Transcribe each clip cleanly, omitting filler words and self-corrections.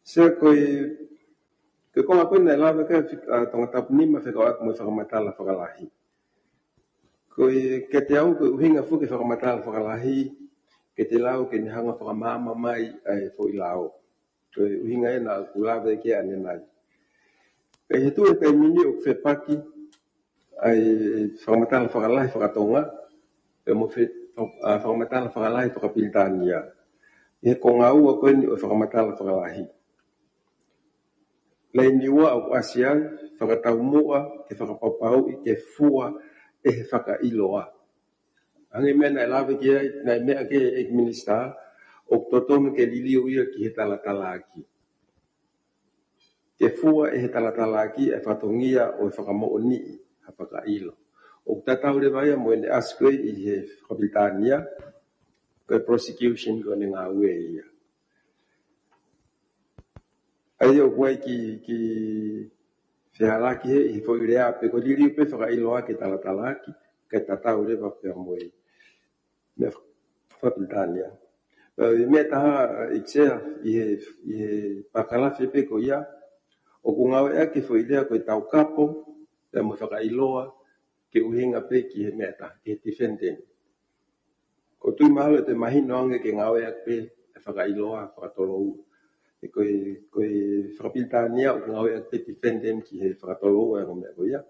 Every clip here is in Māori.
Saya koi kong ako na lava ka tong tap ni ma fika ak mo whakamatala whakalahi. Koi ke te au ko uhinga fuki whakamatala whakalahi ke te lau ke ni hanga whakamama mai ai fo i lau. Koi uhinga e na kulava e ke ane nai. Kei he tu e kai mini o whepaki ai whakamatala whakalahi whakatonga e mo whakamatala whakalahi whakapilitania. He ko ngā ua koe ni o whakamatala whakalahi. Lei niua au asiai, whakataumua, ke whakapapau i ke fua e he whakailoa. Ange mena e lawe ki ai, nei mea ke e minister, o totonu ke liliu ia ki he talatala aki. Ke fua e he talatala aki e whatongia o e whakamoo ni ha whakailo. O tatau le vai mo ene askoi i he whakapitania, koe prosecution ko ne ngā ue ia. Ai o koe ki whihalaki he i fo i rea pe ko liriu pe whakailoa ke talatalaki ke tatau rewa pe amoe me whapitania. Me taha i ksea i he pakalafi pe ko ia o ku ngau ea ke fo i rea koe tau kapo pe mo whakailoa ke uhinga pe ki he meta ke defendant. Ko tui mahalo te mahino ange ke ngau ea pe e whakailoa whakatolou. Koe whakapitania o ngau e te defendant ki he whakatolo e ngomea ko ia.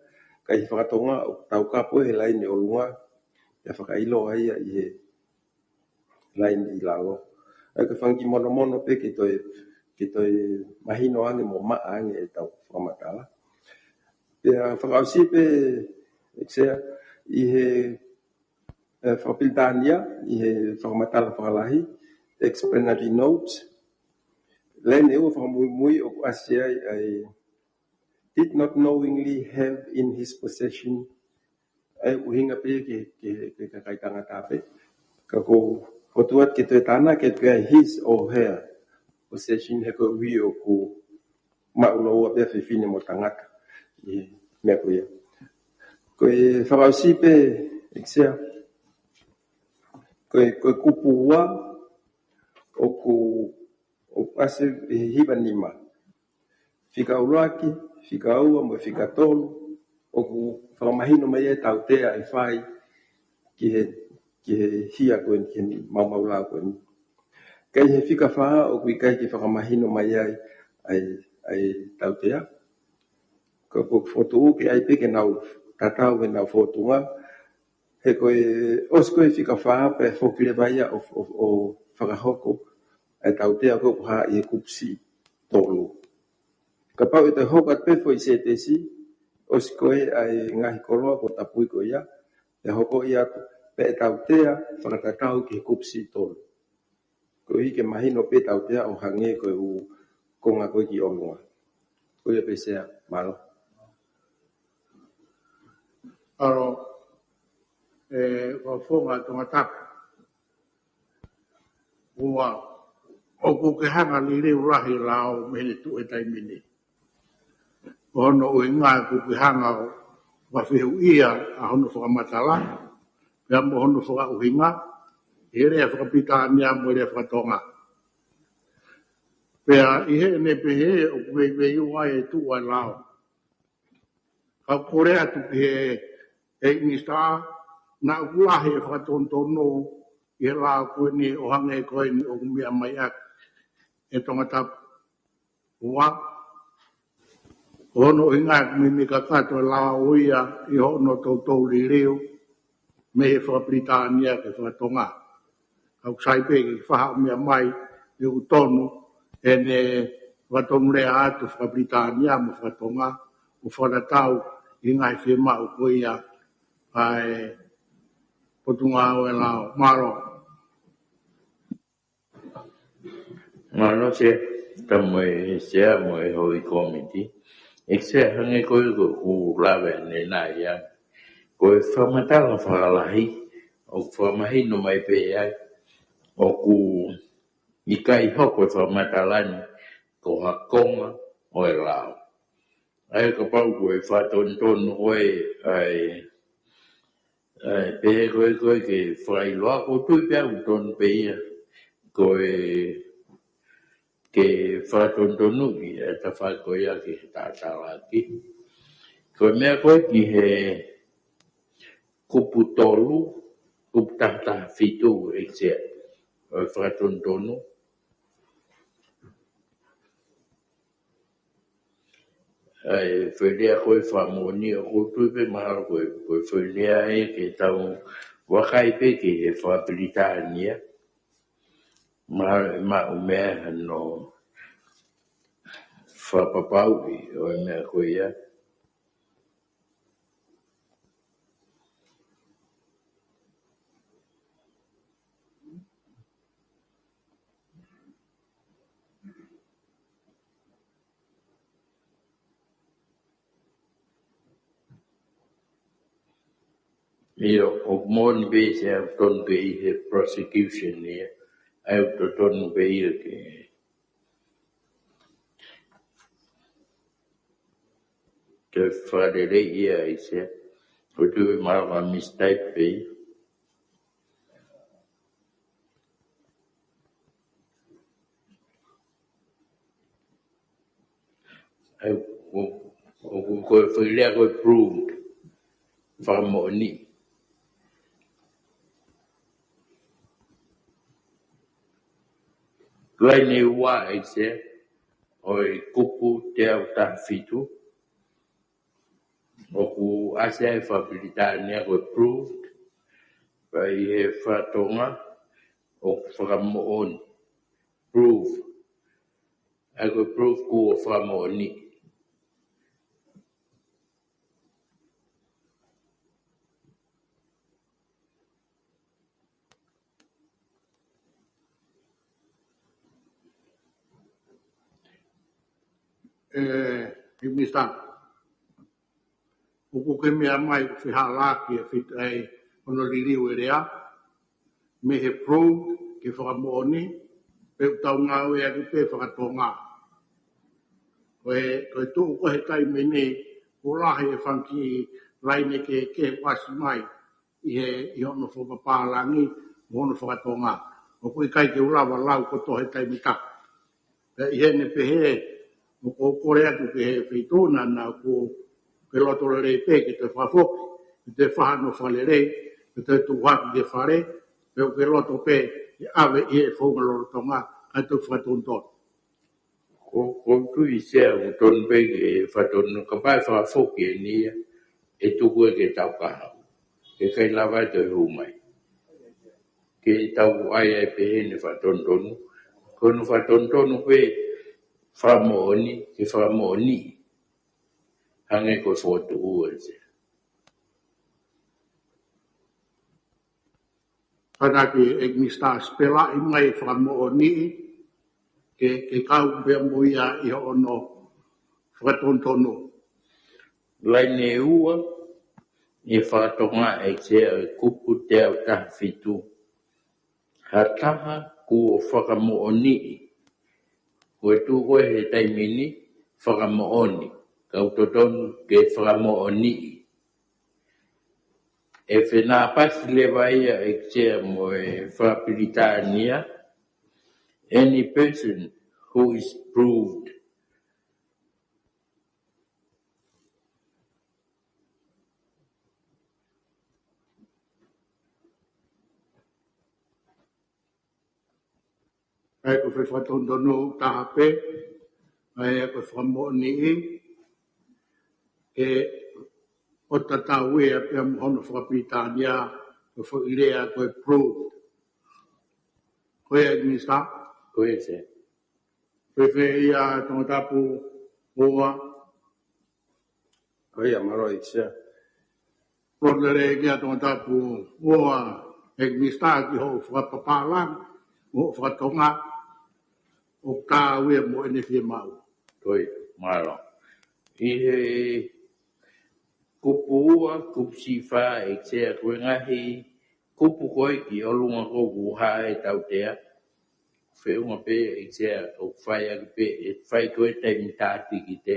Kai he whakatonga o tau kapo he laini o lunga e whakailoa ia i he laini i lao. Ai ka whangi mono pe ki toi mahino ange mo maa ange e tau whakamatala. Pea whakausi pe eksea i he whakapitania i he whakamatala whakalahi explanatory notes. Len e o whakamui o asiai ai did not knowingly have in his possession ai uhinga pe ke kai tangata pe ka ko tuat ke te tana ke his or her possession he ko wi o ko maulo pe fine mo tangata i me ko ia ko e whakausi pe exia ko kupua o ko o ase hiba nima. Fika uraki, fika ua, mo fika tolu, o ku whakamahino mai e tau tea e whai ki he hia koen, ki he maumaulau koen. Kai he fika whaa o ku i kai ki whakamahino mai ai tau tea. Ko foto uke ai peke nau tatau e nau fotunga. He koe osko e fika whaa pe whokile vaia o whakahoko. Ai tau tea ko ha i kupsi tolu. Ka pau e te hokat pe fo i se te si, o skoe ai ngahi koroa ko tapui ko ia, e hoko ia pe e tau tea whakatatau ki kupsi tolu. Ko hike mahino pe tau tea o hange ko u konga ko ki onua. Ko ia pe sea malo. Aro, o fonga tonga tapu. Ua, o ku ke hanga li reu rahi lao me le tu e taimini. O hono ui ngā ku ke hanga o whawhihu ia a hono whakamatala, pia mo hono whakauhinga, e rea whakapitania mo rea whakatonga. Pia i he ne pehe o ku vei uai e tu ai lao. Ka korea tu pehe e inista na ukulahi e whakatontono i he lao koe ni o hange koe ni o kumia mai ak. E tonga tap ua hono inga mi kakato la uia i hono to li reu me he whakapritania ke whakatonga au saipe ki whaha mea mai i utonu e ne whakatonu rea atu whakapritania mo whakatonga o whakatau i ngai whima o koia ai potunga o e lao maro. Mano se tamoe sea moe hoi komiti. Ekse hange koe ko lawe ne na ia. Koe whamatala whakalahi o whamahino mai pe ai. O ku ikai hoko whamatalani ko hakonga o e lao. Ai ka pau koe whatontono koe ai pehe koe ke whailoa ko tui pia uton pe ia. Koe ke whakatondonu i e ta whakoia ki he tātawaki. Ko mea koe ki he kupu tolu, kupu tahta fitu e se o whakatondonu. Ai whelea koe whamoni o koutu pe mahara koe whelea e ke tau wakai pe ki he Whapritania. Ma umea no whapapau i o mea koe ia. Io o mon be se au ton be i he prosecution ia. Au to ton be i ke te wharere ia i se. O tu e marama mistake be i. O koe whelea koe proved. Whamoni. Lai ne ua e se. O i kupu te au tafitu. O ku ase ai Whapritania koe proved. Pai he whatonga. O whakamooni. Prove. Ai koe prove ku o whakamooni. I mista. Uku ke mea mai ku whihalaki e whit ai ono ririu e rea. Me he proved ke whakamooni. Pe utau ngā ue aki pe whakatonga. Koe tuu ko he taime ne, ko lahi e whanki raine ke wasi mai i ono whakapālangi, o ono whakatonga. O koe kai ke ulawa lau koto he taime ka. I hene pehe, o ko kore atu ke he whituna na ko ke loto le pe ke te whafoki, ke te whahano whalere, ke te tuwaki ke whare, pe o ke loto pe i awe i e whongaloro tonga, kai tu whakatonton. Ko tu i sea o ton bege e whatonu ka pai whafoki e nia e tuku e ke tau kahau. Ke kai lawa e te humai. Ke tau ai e pehene whatondonu. Kono whatondonu pe whamooni ke whamooni. Hange ko whotu ua se. Hanaki e mista spela i mai whamooni ke kau pia moia i ono whakatontonu. Lai ne ua e whakatonga e se e kupu te au tahwhitu. Hataha ku o whakamooni. Koe tu koe he taimini whakamooni. Kau totonu ke whakamooni. E whenā pasi lewa ia e se mo e Whapritania. Any person who is proved Ai ko whakatontonu tahape, ai ko whamooni ke o tatau e pia mohono Whapritania ko whakirea ko e proved. Koe e mista, koe se. Pepe ia tongatāpu oa, Koe ia maro i sea. Rodere kia tongatāpu oa, e mista ki ho whakapapālang, ho whakatonga, o kā ue mo ene whia mau. Koe, maro. I he kupu ua, kupu siwha e sea koe ngahi kupu koe ki olunga ko kuha e tau tea. Whiunga pe e sea o whai aki pe e whai koe taimi tāti ki te.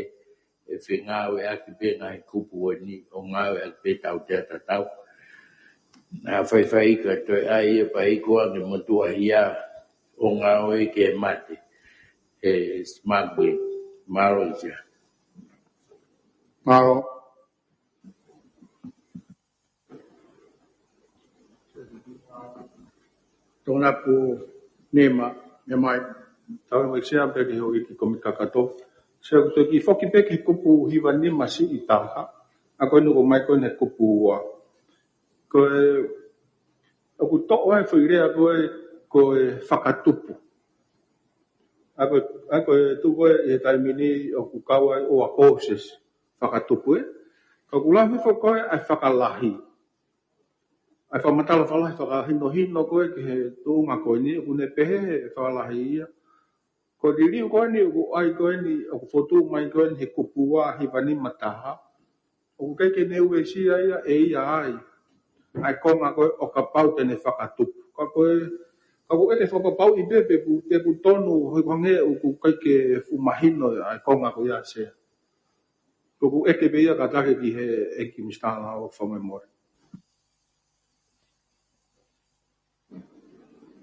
E whi ngāwe aki pe ngahi kupu o ni o ngāwe aki pe tau tea tatau. Nā whai ka toi ai e pa i koa ni matua hia o ngāwe ke mate. smuggling Malaysia Maro tona pu nema me mai Tau mai sea pe ke ho iki komi kakato. Se to ki foki pe ke kupu hiwa ni masi i taha. A koe nuko mai koe ne kupu wa. Koe aku to'o e whairea koe whakatupu. A koe tuko e taimini o ku kawa o a courses whakatupu e. Ka kulahi koe ai whakalahi. Ai whamatala whalahi whakahino hino koe ke he tūnga koe ni ku ne pehe he whakalahi ia. Ko diriu koe ni o ai koe ni o fotu mai koe ni he kupua hi vani mataha. O keke ne ue si ia e ia ai. Ai konga koe o ka pau tene whakatupu. Ka koe ete whakapau i pepe ku tonu hoi kwange o ku keke fumahino ai konga koe ia se. Ko ku eke be ia ka take ki he eki mistana o whamemore.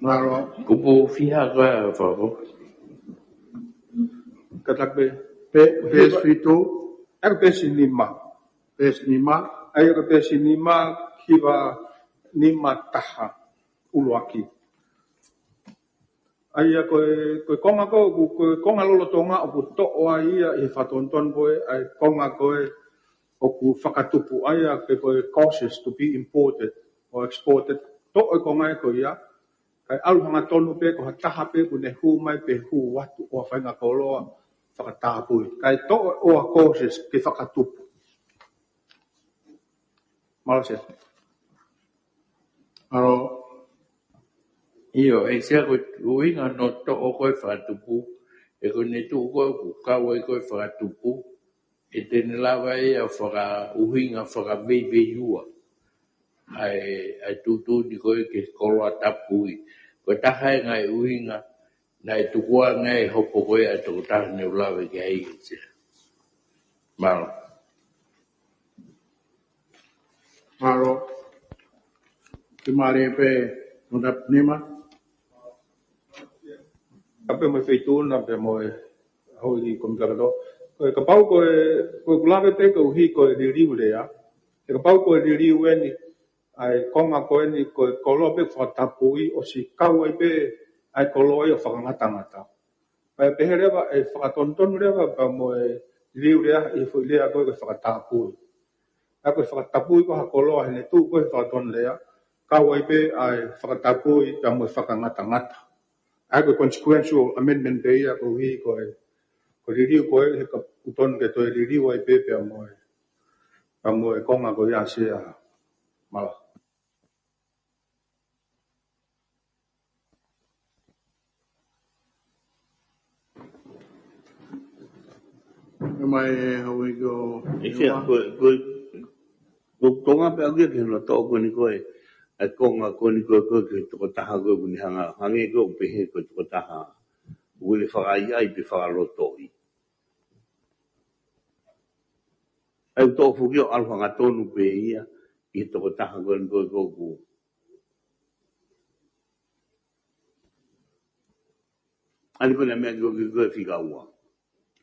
Maro kupu fiha koe whako Ka take pe fitu ai ka pesi nima. pe nima Ai ka pesi nima hiwa nima taha uluaki. Ai koe konga lolo tonga o ku to'o ai ia i whatonton koe ai konga koe o ku whakatupu ai a koe causes to be imported or exported. To'o konga e koe ia. Kai aluhanga tonu pe ko hataha pe ku ne hu mai pe hu watu o whainga koloa whakatapui. Kai to'o o a causes ke whakatupu. Malasia. maro Iyo, e sea koe uinga no to'o koe whatupu, e koe ne tu koe ku kawa e koe whatupu, e tene lawa e a uhinga whakaveiua. Ai tutu ni koe ke koloa tapui. Koe taha e ngai uhinga, na e tukua ngai hopo koe a toko taha ne ulawe ke ai e sea. Maro. maro ki mare pe tona nema Ape mo feituna pe mo hoi komi karato. Koe ka pau koe kulawe pe ko hi koe ririu lea. E ka pau koe ririu e ni ai konga koe ni koe koloa pe whatapui o si kaua i pe ai koloa i o whakangatangata. Pai pehe rewa e whakatontonu rewa pa mo e ririu lea i fui lea koe koe whakatapui. Ai koe whakatapui ko ha koloa hene tu koe whakaton lea. Kaua i pe ai whakatapui pa mo e whakangatangata. Ai koe consequential amendment pe ia ko hi koe ririu koe he ka uton ke toi ririu ai pe pe a mo e konga ko ia se a mala. me mai hoi ko E sea, ko tonga pe agia ke no to ko ni koe. Ai konga ko ni koe ke to taha ko ni hanga hange ko pe he ko to taha. Ule whakai ai pe whakaloto i. Ai to fuki o alfa nga tonu pe ia i to taha ko ni koe ku. Ani ko na mea ko fika ua.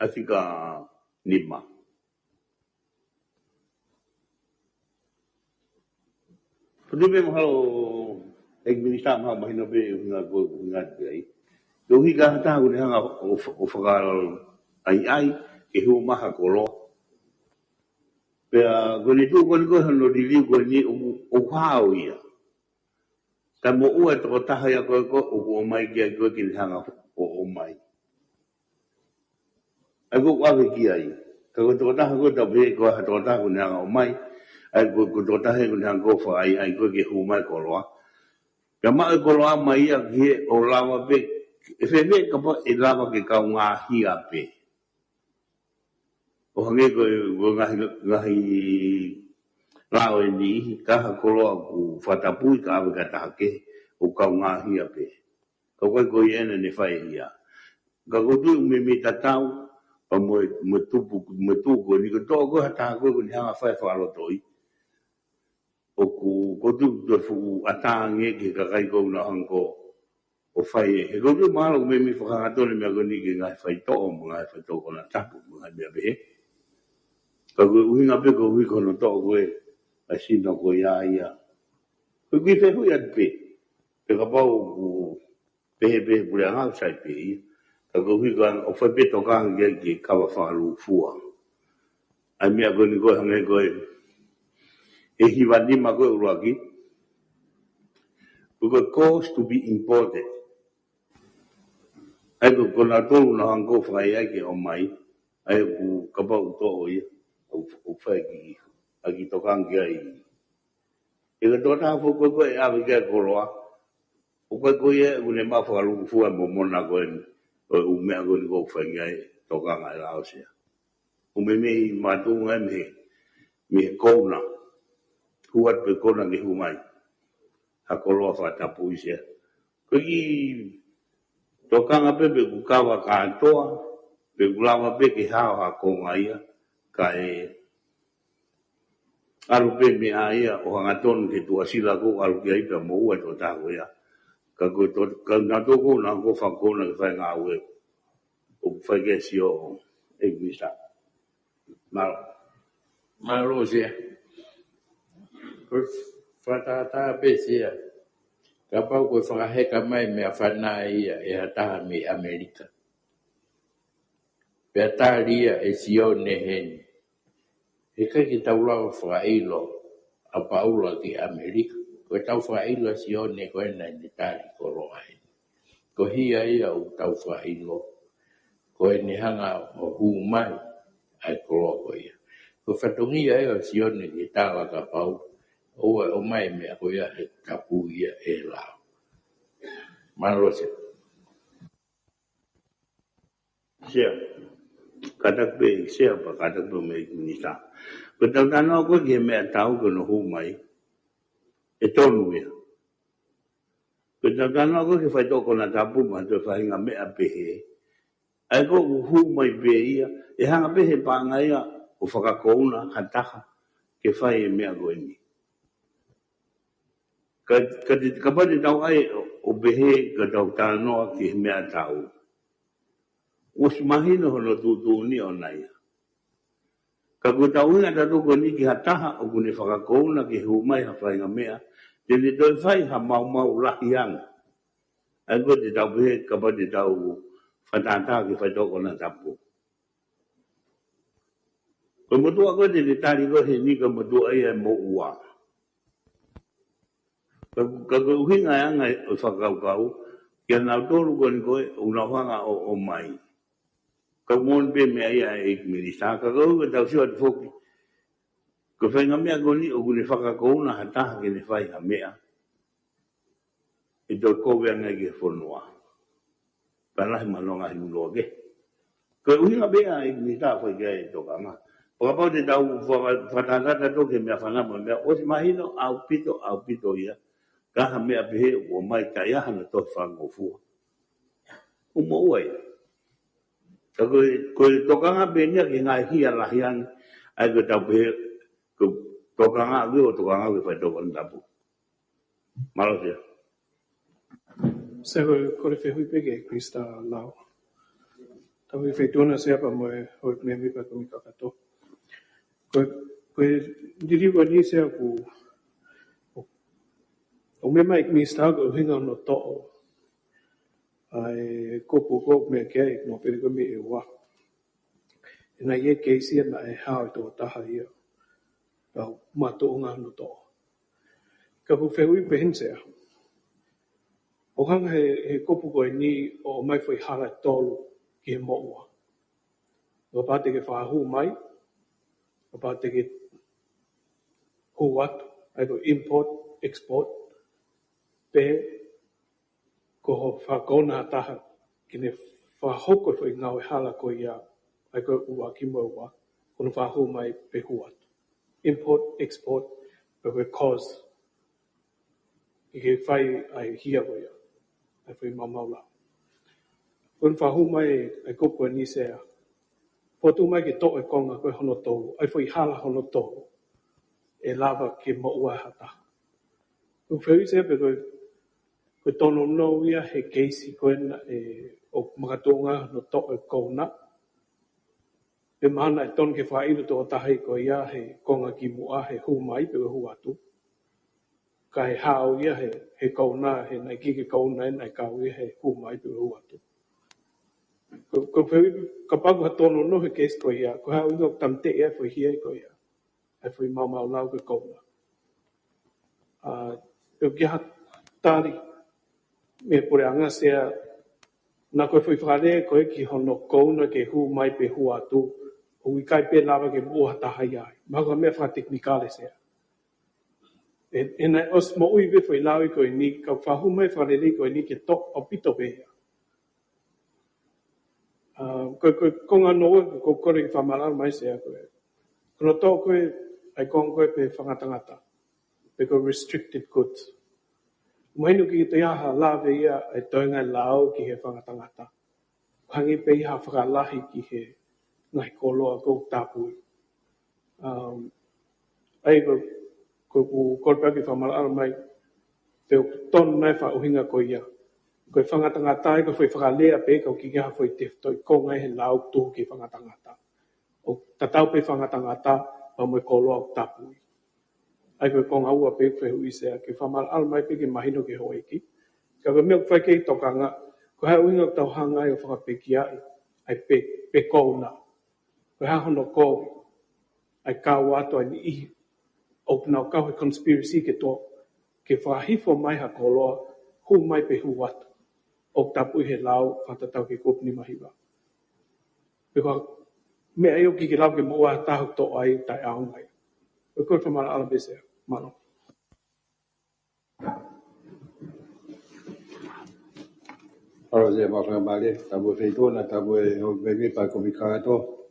A fika nima. Pwede me mahalo administra maha mahina pe nga ko nga pe ai. Yo hi ka hata ko ni hanga o whakalo ai ke hu maha kolo. Pea ko ni tu ko ni ko no dili ko ni o hao ia. Ka mo ua to taha ia ko o mai ki ko ki hanga o mai. Ai ko wa ki ai. Ka ko to taha ko ta be ko ha to taha ko ni hanga o mai. Ai ko to taha ko ni hanga ko fa ai ko ki hu mai ko loa. Ka ma ko loa mai ia ki o lava be. E fe ka po e lava ke ka ngā hia pe. O hange ko ngahi lao e ni kaha koloa ku whatapui ka awe ka tahake o ka ngāhi a pe. Ka koe koe ena ne whae ia. Ka kotu me tatau pa mo tupu ni ko tō koe hataha koe ni hanga whae whakalotoi. O ku kotu to fu atange ke ka kai ko na hanko o fai he lo malo me mi fa to le me agoni ki ngai fai to mo ngai fai to kona tapu mo ngai me be ka go winga be go wi kono to go e a sino go ya ia ko ki fe hu ya pe pe ka pau ku pe pule nga sai pe ka go wi kan o fai pe to ka nge ki ka wa fa lu fua ai me agoni go hange go e hi va ni ma go ro aki because cause to be important ai ko kona tolu na hango fai ai ke o mai ai ku kapa uto o ia o fai ki aki to kan ki ai e ka tota fo ko ko a vi ke ko roa o ko ye u ne ma fa lu fu mo mona ko o me ko ni ko fai ai to kan ai la o sia o me ma tu ngai me ko na huat pe ko na ki hu mai ha ko roa fa ta pu sia ko ki tokanga pepe ku kawa katoa, pe kulawa pe ki hawa ko ngaia, ka e alu pe me aia o hangaton ke tua sila ko alu ki aipa mo ua to tako ia. Ka ko to ka na toko na ko fa ko na fa nga ue. O fa ke si o e visa. Malo sia. Ko fatata pe sia. Kapau ko whakaheka mai mea whanai ia e hataha me Amerika. Pea tāria e sio ne heni. E kai ki tau lau whakailo a paula ki Amerika. Ko tau whakailo sio ne koe nai ni tāri koroa heni. Ko hia ia o tau whakailo. Ko e ni hanga o hū mai ai koroa ko ia. Ko whatongia e o sio ne ki tāwa ka pau. Oa o mai mea ko ia he kapu ia e lao. Marose. Sia. Kata pe sia pa kata pe me minista. Ko tau tano ko ke me tau ko no hu mai. E tonu ia. Ko tau tano ko ke fai toko na tapu ma to fai nga me a pehe. Ai ko hu mai pe ia. E hanga pehe pa nga ia o whakakouna hataha ke fai e mea ko ni. Ka pati tau ai o behe ka tau tanoa ki mea tau. Os mahino hono tutu ni o nai. Ka ku tau inga tatu ko ni ki hataha o kune whakakouna ki humai ha whainga mea. Tene toi whai ha mau lahi anga. Ai ko te tau behe ka pati tau whatata ki whai toko na tapu. Ko mutua ko te tari ko he ni ka mutua ai e mo ua. Ka uhinga anga o whakaukau, kia nau tōru ko ni koe, unawhanga o mai. Ka mon pe mea ia e minista, ka kau ka tau siwa te whoki. Ka whainga mea ko ni o kune whakakouna hataha ke ne whaiha mea. I tō kowe anga ke whonua. Panahi manonga hi uloa ke. Ka uhinga mea e minista whai kia e tokanga. Pakapau te tau whatatata toke mea whanama mea, o si mahino au pito ia. Kaha mea pehe o mai kai aha na tohi whangofua. Umo uai. Ka koe tokanga penia ki ngai hia lahian, ai ko tau pehe, ko tokanga ue o tokanga ue whai tokan tapu. Malo sia. Se koe whehui peke Krista lau. Tau i whetuna seapa moe hoi mea mipa kumi kakato. Koe diriwa ni sea ku o me mai Krista ko hinga no to'o. Ai kopu me kei no pere kumi e wa. Ina ye keisi na e hao to taha ia. Kau mato ngā no to'o. Ka pu whehui pehin sea. O hanga he kopu koe ni o mai whai hara tolu ki he mo'ua. O pāte ke whahu mai, o pāte ke hu atu, ai ko import, export, pe ko ho whakona taha ki ne whahoko whai ngau e hala ko ia, ai ko ua ki maua, kono whahu mai pe hu atu. Import, export, pe koe cause, i ke whai ai hia ko ia. Ai whai mamaula. Kono whahu mai ai kopu ni sea. Potu mai ke to e konga koe hono tō. Ai whai hala hono tō. E lava ke moua hata. Koe whewi sea pe koe ko tono no ia he keisi ko na o makatunga no to e kona pe mana e ton ke whairu to o tahi ko ia he konga ki mua he hu mai pe hu atu ka he hao ia he kona he nai ki ke kona nai kau ia he hu mai pe hu atu ko ka pagu ha tono no he keisi ko ia ko hao ingo tamte ia fo hia ko ia e fo mau lau ke kona e ki ha tari me pore anga sea na koe whai whakare koe ki hono kouna ke hu mai pe hu atu o i kai pe lava ke mua tahai ai maka mea wha teknikale sea e nai os mo ui we whai lawi koe ni ka whahu mai whakare koe ni ke tok o pito pe koe konga noa ko kore ki whamarara mai sea koe kono tō koe ai konga koe pe whangatangata pe koe restricted goods Mainu ki te aha lawe ia e toenga lao ki he whangatangata. Hangi pe iha whakalahi ki he ngai koloa kou tāpui. Ai ko korpea ki whamarara mai te o ton nai whauhinga ko ia. Koe whangatangata e ko whai whakalea pe kau ki ha whai te toi ko ngai he lao tū ki whangatangata. O tatau pe whangatangata pa moe koloa o tāpui. Ai koe konga ua pe whehu i sea, ke whamara al mai pe ke mahino ke hoa iki. Ka koe mea whai kei tokanga, ko hea uinga tau hanga i o whakapeki ai, ai pe kouna. Ko hea hono kou, ai kau ato ai ni ihi. O pina o kau he conspiracy ke tō, ke whahifo mai ha koloa, hu mai pe hu atu. O tapu i he lau, whatatau ke kopni mahiwa. Pe koa, mea eo ki ke lau ke moa tahu tō ai, tai au mai. Koe whamara ala besea. Mano. Aro se mawhanga male, tabu feitona, tabu e o bebe pa komi kagato.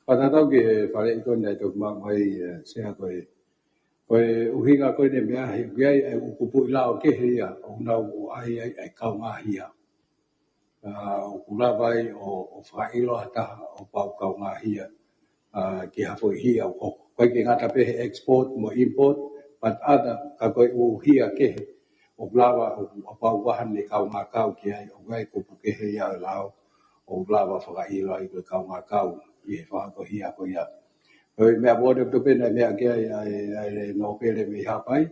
Patatau ki he whare ito nei tok mai sea koe. Koe uhinga koe ne mea he giai e ukupu i lao ke hea, o nau o ai ai kau ngahia. O kurawai o whailo ataha o pau kau ngahia. Ki hafo i hia o koko. Koe ki ngata pehe export mo import, but other ka koe uhia kehe o blawa o pau wahan ni kau ngā kau ki ai o gai kupu kehe ia o lao o blawa whakailo ai koe kau ngā kau i he whako hia ko ia. Koe mea bode pepena mea kia ai no pere me hapai,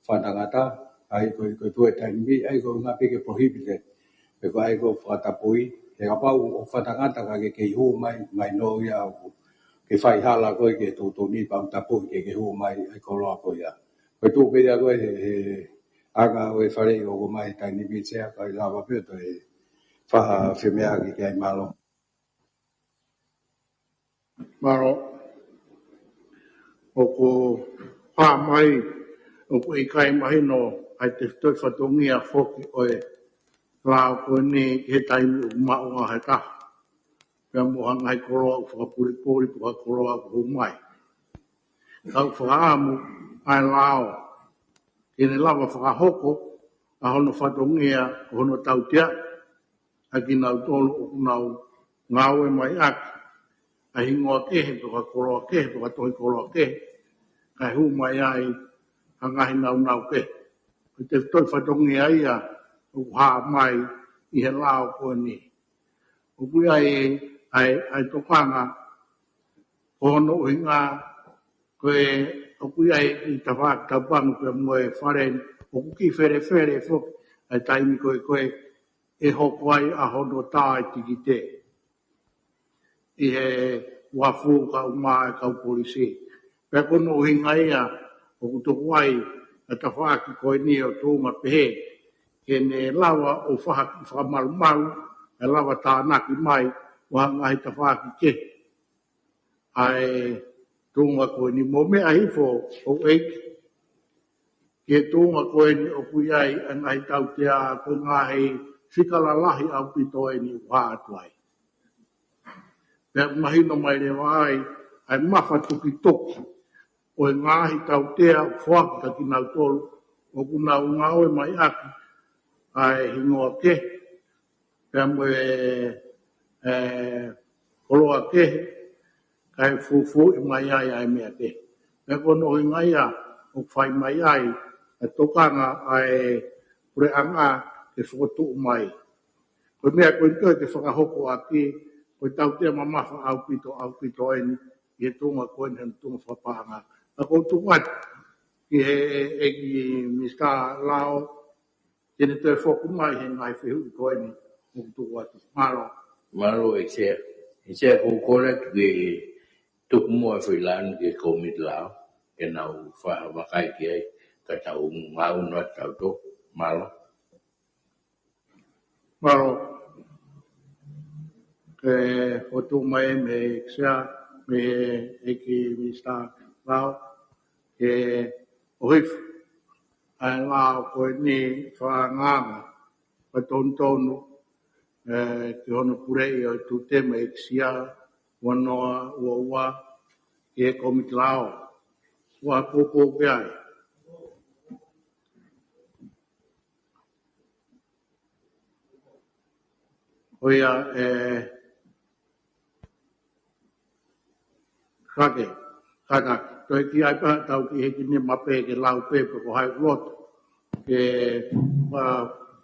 whanangata, ai koe tue tainimi, ai koe ngā peke prohibited, pe koe ai koe whatapui, he kapau o whanangata ka ke hu mai no ia o ke whai hala koe ke tō ni pau tapu ke hu mai ai koloa koe ia. Koe tū pērea koe he anga o e whare o ko mai tai ni bitea kai lawa pēto e whaha whemea ki ai malo. Maro, o ko wha mai, o ko i kai mahino ai te toi whatongia whoki o e lao koe ni he taimi o maunga he taha. Pea moha ngai koroa o whakapuripori puha koroa o mai. Kau whakaamu ai lao, kene lawa whakahoko, a hono whatongia, hono tautia, a ki nau tolu o nau ngāwe mai aki, a hingoa kehe, puha koroa kehe, puha toi koroa kehe, kai hu mai ai, a ngahi nau kehe. Te toi whatongia ia, o haa mai, i he lao koe ni. O kui ai tokanga, hono uhinga, koe o kui ai i tawhak taupangu koe moe wharen, o kuki where fok, ai taimi koe e hoko ai a hono tāi tiki te. I he wafu ka umaa kau polisi. Pea kono uhinga ia, o kutoku ai, a tawhaki koe ni o tōma pehe, ke ne lawa o whakamaru, e lawa tānaki mai, wa ngai tawhaki ke. Ai tūnga koe ni mo mea hifo o eiki. Ke tūnga koe ni o kui ai ngai tau te a ko ngahi whikala lahi au pito e ni whātu ai. Pea mahino mai le wai ai mawha tuki toki o e ngahi tau te a whaki ka ki nau tolu o ku nau ngawe mai aki ai hingoa ke. Pea mo koloa ke, kai fufu i mai ai mea ke. Pea kono i ngai a, o whai mai ai, e tokanga ai pure anga ke foto mai ko mea ko ke te whakahoko aki ko tau te mamafa au pito eni i he tunga ko eni han tunga whapanga a ko tuat ki he ki mista lao kene te whoku mai he ngai whihu ko eni mo tuat malo Malo exia ko kore ke tuk mua filan ke komit lao ke nau fa wakai ke ka tau ngau no tau to malo ke foto mai me exia me ki mista lao ke oif ai lao ko ni whanganga pa tontonu ki hono purei o tu te me exia wanoa ua ke komit lao wa popo ke ai oia kaka toi ki ai pa tau ki he ki ne mape ke lau pepe ko hai lot ke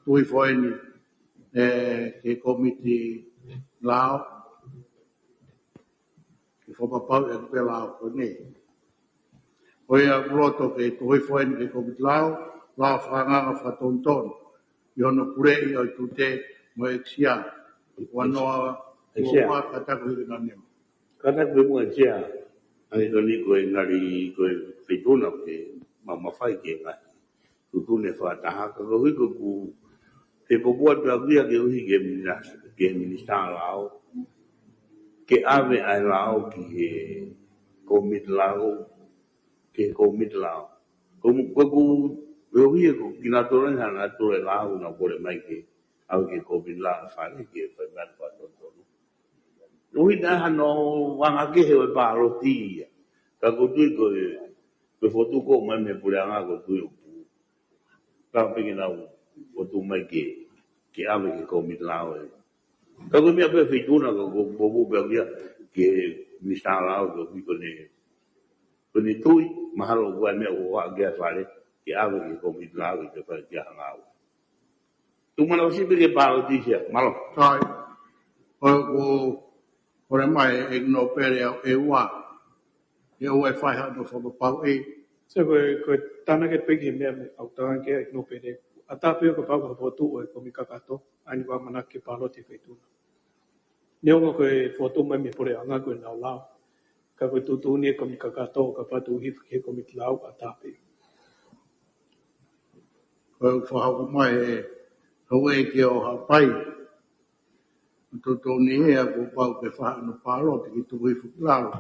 tui foeni ke komiti lao ke whapapau e pe lao ko ne oia roto ke tui foeni ke komiti lao whanganga whatonton i hono purei o tu te mo eksia wanoa ua katako hiri na nema Kata koe mua tia, ai toni koe ngari koe whituna ke mamawhai ke ngai. Kutune whataha, ka koe ko ku te popua tua kia ke uhi ke minista lao, ke ave ai lao ki he komit lao, ke komit lao. Ko ku uhi e ko kina tore hana tore lao na kore mai ke au ke komit lao whare ke whaimana whatotono. Nui na hano wanga ke he o paro tia. Ka ko tui ko fotu ko mai me pure anga ko tui o pu. Ka peke na fotu mai ke ave ke ko mitlao e. Ka ko mea pe feituna ko bobu pe kia ke mista lao ko ne tui mahalo ko mea o wa ke fare ke ave ke ko mitlao ke pa kia ngau. Tu mana si pe ke paro tia malo. tai ore mai e no pere e ua e ua whai hano whapapau Se ko tana ke pegi me au tanga ke no pede. Ata pe ko pa ko tu o ko mi kakato ani wa mana ke palo te fetu. Neo ko foto mai me pore anga ko na lao. Ka ko tu ni ko mi kakato ka pa tu hi ke ko mi lao ata pe. ko whahau mai e hau e ke o hapai to ni he ko pau ke wha no palo te ki tu i fuklalo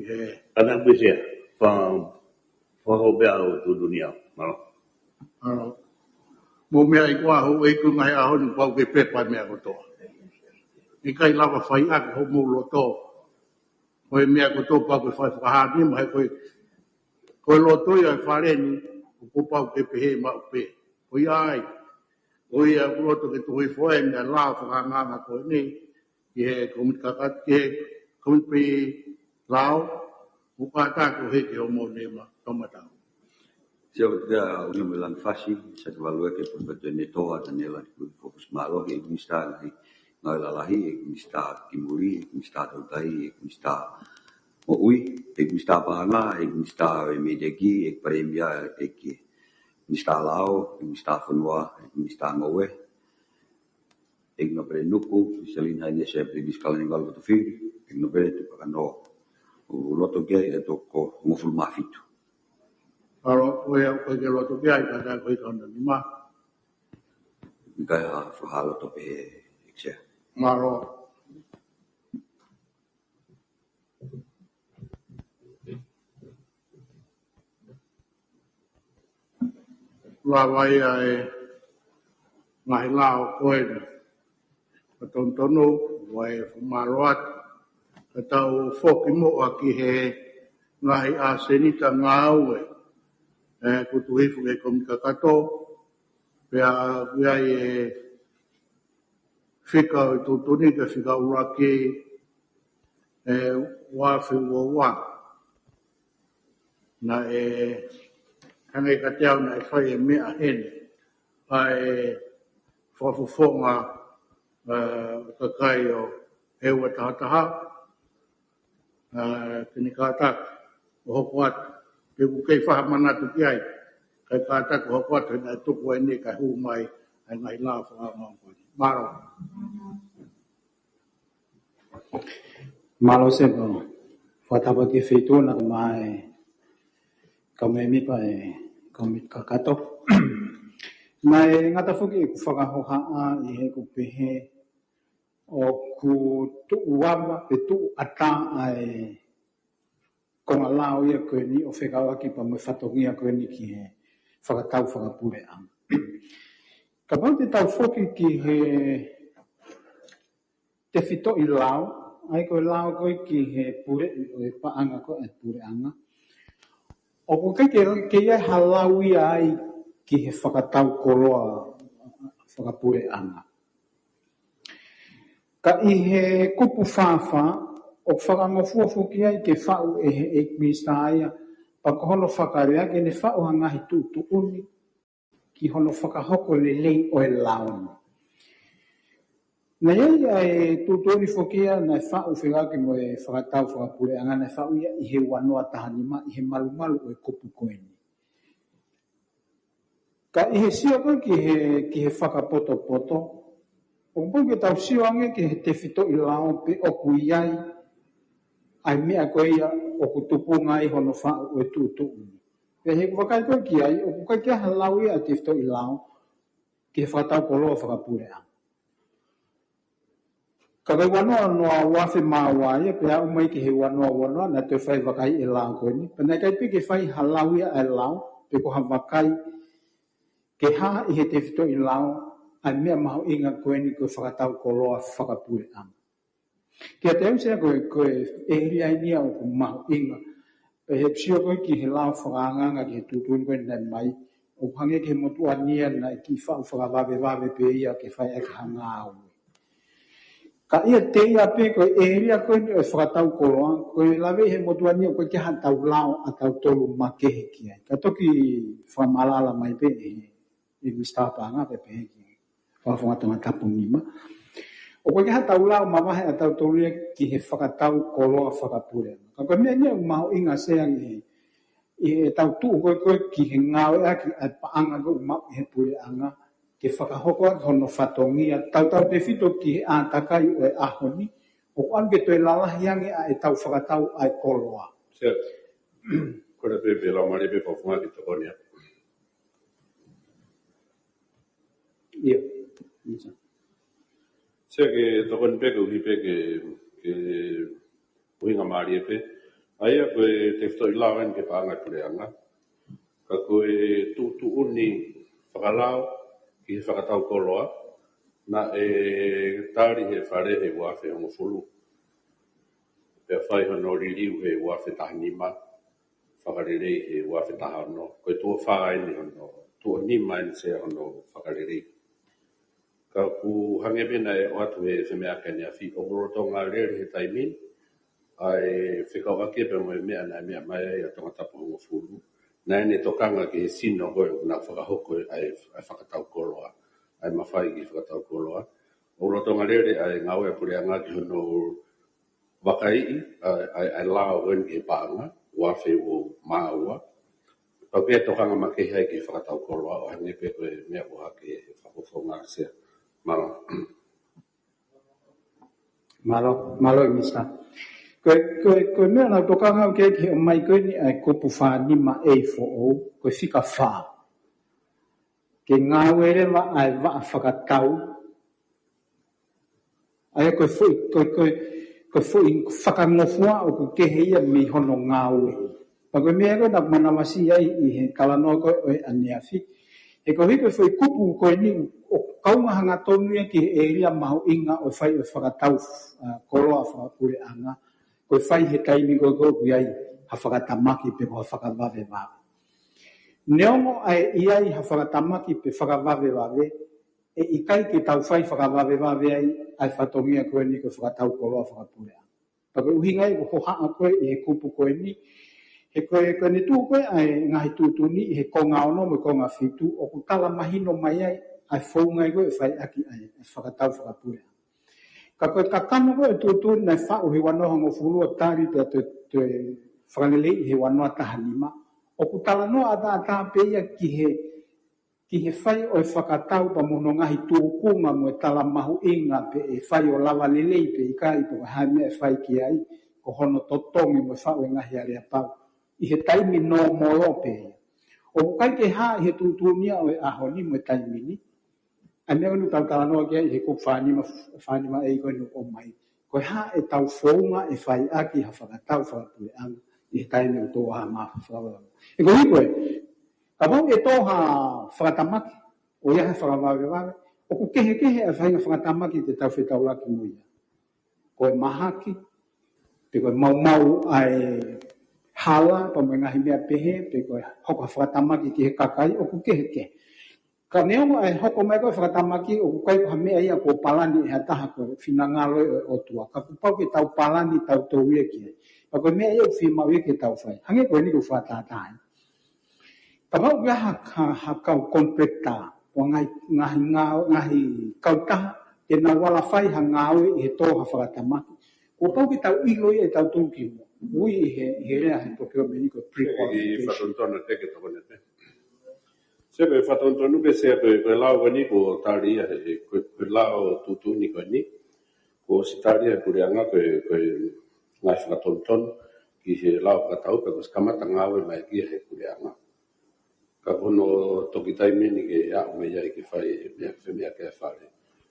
i he Kata koe sea, whahau pea o tu dunia, malo. ano mo mea i kua hau e ku ngai aho ni pau ke pepa mea ko toa i kai lava whai ake ho mo loto ko e mea ko tō pau ke whai whakahani mai ko loto i ai whare ni ko pau ke pehe ma upe ko i ai o ia roto ke tu foi na la whakanganga ko ni i he komit kakat ke komit pe lao upata ko he ke o mo nema tomata Sia dia una melan fasi sa value ke pembetuan itu ada nela di fokus malo ke mista ngai lalahi mista kimuri mista totai mista oi mista bana mista medegi premia ki mista lao mista funwa mista ngowe no prenuku selina ini sempre di scala in valvo to fili no vedo no loto che to ko mo ful mafito aro o ia ko ke roto ke ai ka ko i tona ni ma Gaya fahalo to pe ekse. maro la vai ai ngai lao ko e ka tontono vai fumaroat ka tau foki mo aki he ngai a senita ngau e kutu hifu ke komikakato pea ia e fika o tutuni ke fika uraki e wafi wa na e kange ka teau na e whai e mea hene ai whafofonga kakai o hewa tahataha kini kātak o hokuat pe kukei whahamanatu ki ai kai kātak o hokuat hena tuku ai ni kai hu mai ai ngai la whahamangkoni maro malo se ko fataba ki feito na mai kame mi pa kami kakato mai ngata fuki ku whakahoha a I he ku pehe o ku tu uawa pe tu ata ai konga lao ia koe ni o whekawa ki pa me whatongia koe ni ki he whakatau whakapure ang. Ka pau te tau whoki ki he te whito I lao, ai koe lao koe ki he pure o e paanga koe e pure anga. O ko ke ia halau ia ai ki he whakatau koroa whakapure anga. Ka I he kupu whawha, o whakangofua fuki ai ke whau e he ekmista aia, pa ko hono whakarea ke ne whau hangahi tūtu uni, ki hono whakahoko le lei o e laoni. Na iai ai tūtu uni fuki ai, na whau whigaki mo e whakatau whakapure anga, na whau ia I he wanoa tahanima, I he malu malu o e kupu koeni. Ka I he sio koe ki he whakapoto poto, o mpau ke tau sio ange ki he te whito I lao pe o kuiai, ai mea koe ia o kutupunga I hono whau o e tūtu uni. Pe he wakai koe ki ai, o kukai kia halau ia te whito I lao, ki he whakatau koloa whakapure anga. Ka kai wanoa noa wafe maua ia, pe au mai ki he wanoa, na te whai wakai e lao koe ni. Pe nei kai pe ke whai halau ia e lao, pe ko ha wakai, ke ha I he te whito I lao, ai mea maho inga koe ni koe whakatau koloa whakapure anga. Kia te ausea koe e hiri ai nia o ku maho inga, pe he psio koe ki he lao whakaanganga ki he tūtuin koe nei mai, o hange ke motua nia na ki whau whakawave pe ia ke whai eka hanga au. Ka ia te ia pe koe e hiri a koe ni o whakatau koloa, koe lawe he motua nia koe ke han tau lao a tau tolu makehe ki ai. Ka toki whamalala mai pe e mistapa anga pe pe ki whawhangatonga tapu nima. O koe ke ha tau lao mawahe a tau tolu ki he whakatau koloa whakapure. Ka koe mea nia maho inga seang e tau tuu koe ki he ngawe a ki paanga koe mau he pure anga, ke whakahoko a hono whatongia, tau te whito ki he ātakai o e ahoni, o anke toi lalahi ange a e tau whakatau a e koloa. Sia, kore pepe lau mare pepe whunga ki tokonia. Ia, Sia ke tokoni peke uhi peke ke uhinga maari e pe. Aia koe te whito I lawen ke paanga pure anga. Ka koe tu uni whakalau ki he whakatau koloa. Na e tāri he whare he wafe hongo fulu. Pea whai hono ririu he wafe tahanima. Whakarerei he wafe tahano. Koe tua whaai ni hono. Tua nima ni se hono whakarerei. Ka ku hange pena e o atu he whemea kene a whi. O rotonga rere he taimin. Ai whikau ake pe mo e mea na mea mai a tonga tapu hongo fulu. Nai ne tokanga ki he sino koe na whakahoko ai whakatau koloa. Ai mawhai ki whakatau koloa. O rotonga rere ai ngawe a pure anga ki hono wakai ai lao wen ki he paanga. Wafe o maua. Pau ke tokanga make hai ki whakatau koloa. O hange pe koe mea o hake whakofonga sea. Malo I mista. Koe mea na tokanga o ke o mai koe ni ai kupu whanima e fo o, koe whika wha. Ke ngawe rewa ai waa whakatau. Ai koe fui whakangofua o koe kehe ia mi hono ngawe. Pa koe mea koe na manawasi ai I he kalanoa koe o e aneafi. E koe hiko fui kupu koe ni o kaunga hanga tonu ia ki he eria maho inga o whai o whakatau koloa whakapure anga. Koe whai he taimi koe koe ai ha whakatamaki pe koe whakawave wawe. Neongo ai iai ha whakatamaki pe whakawave wawe, e ikai ke tau whai whakawave wawe ai whatongia koe ni koe whakatau koloa whakapure anga. Pa koe uhinga I ko haa koe I he kupu koe ni, he koe ni tu koe ai ngahi tu ni he konga ono mo konga fitu o ku tala mahino mai ai founga koe fai aki ai whakatau whakapura. Ka koe kakama koe tu nei whao he wanoha ngo furua tari te whangalei he wanoa tahanima. O ku tala no ata peia ki he whai o e whakatau pa mono ngahi tūkunga mo e tala mahu inga pe e whai o lava lelei pe i kai po hai mea e whai ki ai ko hono totongi mo e whao e ngahi area pau. I he taimi no molo pe. O kai ke ha he tūtunia o e ahoni mo e taimi ni. A mea unu tau tala noa kia i he kuk whanima e koe no o mai. Koe ha e tau whaunga e whai aki ha whakatau whakapure anga i he taimi o tō ha maa whakawala. E koe hikoe, ka wau e tō ha whakatamaki o ia he whakawawe o ku kehe e whainga whakatamaki te tau whetau laki mo ia. Koe mahaki, te koe mau ai hala pa mo ngahi mea pehe pe koe hoko whakatamaki ki he kakai o ku kehe. Ka neongo ai hoko mai koe whakatamaki o ku kai koha mea ia ko palani e hataha koe whinangalo o tua. Ka ku pau ke tau palani tau tau ia ki ai. Ka koe mea ia u whimau ia ke tau whai. Hange koe ni ku whatatai. Ka mau ia ha kau konpekta o ngahi kautaha ke na wala whai ha ngawe i he toha whakatamaki. Ko pau ke tau ilo ia e tau tūki mo. Ui he rea he tokio meniko pre-qualification. I whatontona teke toko ne te. Se koe whatontonu ke se koe lau wani ko tari ia he koe lau tūtuni koe ni. Ko si tari ia kureanga koe ngai whatontonu ki he lau whakatau pe ko skamata ngawe mai ki he kureanga. Ka kono toki taimeni ke au me ia ki whai mea ke whare.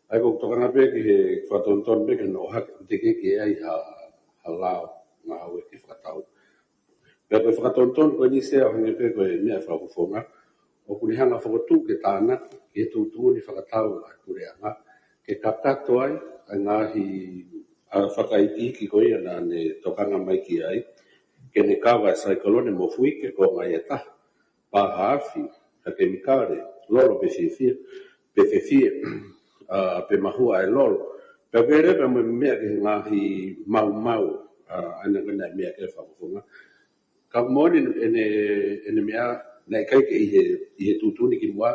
Ai ko tokanga pe ki he whatontonu pe ke no hake teke ki ai ha lau ngā aue ki whakatau. Pea koe whakatonton koe ni sea hange pe koe mea whakufonga. O kuni hanga whakatū ke tāna, ki he tūtū ni whakatau ai kureanga. Ke kaptato ai, ai ngāhi whakaiti ki koe ana ne tokanga mai ki ai. Ke ne kawa saikolone mo fui ke ko ngai eta. Paha afi, ka ke mikare, loro pe fie, pe mahua e loro. Pea koe repa mo mea ke ngāhi mau, ana kena mea ke whakufonga. Ka mōni ene mea, nei kai ke i he tūtuni ki mua,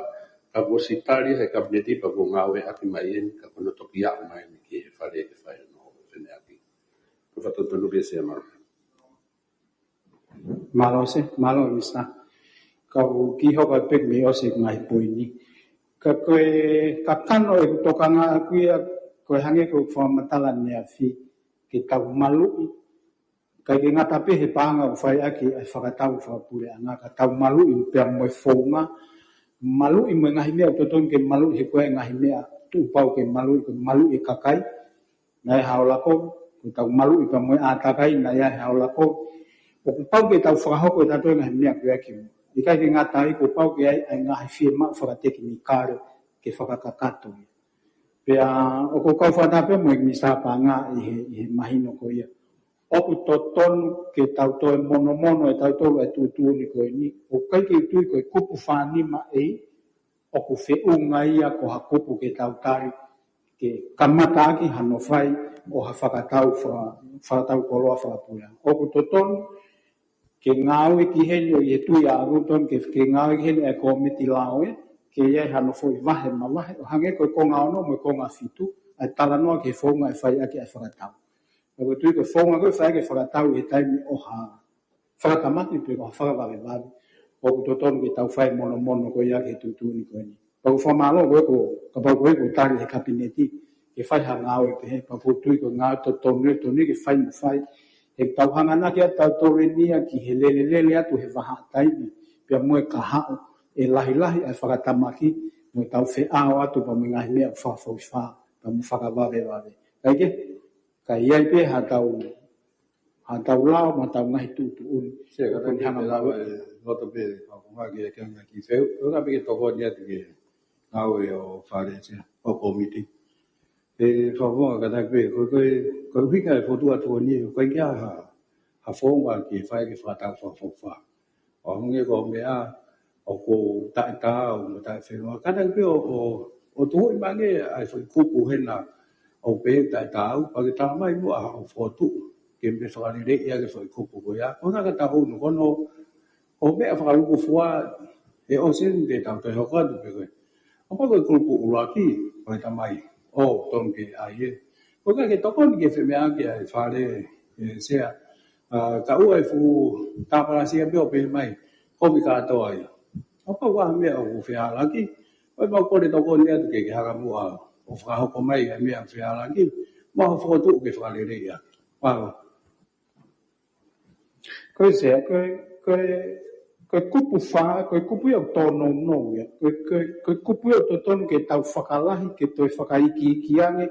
ka wosi tari he kabineti pa ko ngawe aki mai en, ka kono toki a mai ni ki he whare ke whae no whene aki. Ko whatotonu ke se amaro. Malo misa. Ka ki hoka pek me ose ngai poini. Ka koe kakano e kutokanga akuia, koe hange koe whamatala nea fi, ke tau malui. Kai ke ngata pe he panga u whai aki ai whakatau whakapure anga ka tau malu i pia moe whaunga. Malu i moe ngahi mea utoton ke malu he koe ngahi mea tūpau ke malu i kakai. Nai hao lako, ko tau malu i pia moe ātakai, nai hao lako. O ku pau ke tau whakahoko e tatoe ngahi mea koe aki mo. I kai ke ngata i ko pau ke ai ngahi whie mak whakateki ni kāre ke whakakakato. Pea o ko kau whatape moe misa panga i he mahino ko ia. Oku toton ke tau toe mono e tau tolu e tūtūni koe ni. O kai ke tui koe kupu whanima ei, oku whiunga ia ko ha kupu ke tau tari, ke kamata aki hano whai o ha whakatau koloa whakapuia. Oku toton ke ngāwe ki heni o i e tui a aguton, ke ngāwe ki heni e komiti laoe, ke iai hano fwoi wahe ma wahe, o hange koe konga ono mo konga fitu, ai talanoa ke whaunga e whai aki e whakatau. Ko tui ko whaunga koe whae ke whakatau e taimi o ha whakatamaki pe ko ha whakawawe. O ku totonu ke tau whae mono koe ia ke tūtūni koe ni. Pau whamalo koe ko, ka pau koe ko tari he kabineti, ke whae ha ngāwe pe he, pau tui ko ngāwe totonu e toni ke whae mo whae. He tau hangana ki a tau tore nia ki he lele atu he waha taimi, pia moe ka hao e lahi ai whakatamaki, moe tau wheao atu pa mo ngahi mea whawhawhawha, pa mo whakawawe. Kaike? Ka iai pe ha tau lao ma tau ngahi tūtūuni. Se ka tani hana lao e loto pe whakunga ki e kianga ki wheu. Peu ka peke toko ni atu ke ngawe o whare se, o komiti. E whakunga ka tani pe, koe whika e whotua tua ni, koe kia ha whonga ki whae ki whatau whawhawha. O hunge ko mea, o ko tae o tae whenua. Ka tani pe o tuhui mange ai whai kupu hena, o pe tai tau pa ke tamai mo a o fotu ke me whakalere ia ke whaikupu ko ia. Ko nga ta honu kono o mea whakaluku fua e o sen te tau te hoka tu pe koe. Apa koe kurupu ulaki o e tamai o tonu ke aie. Ko nga ke tokoni ke whemea ke ai whare sea ka ua e fu tāparasia peo pe mai komi kātoa ia. Apa wā mea o whea laki oi mau kore tokoni atu ke hakamua o whakahoko mai e mea whea laki maho whakotu ke whakalere ia. Wāo. Koe sea, koe kupu wha, koe kupu iau tōnou nou ia. Koe kupu iau tō tonu ke tau whakalahi, ke toi whakaiki iki ange,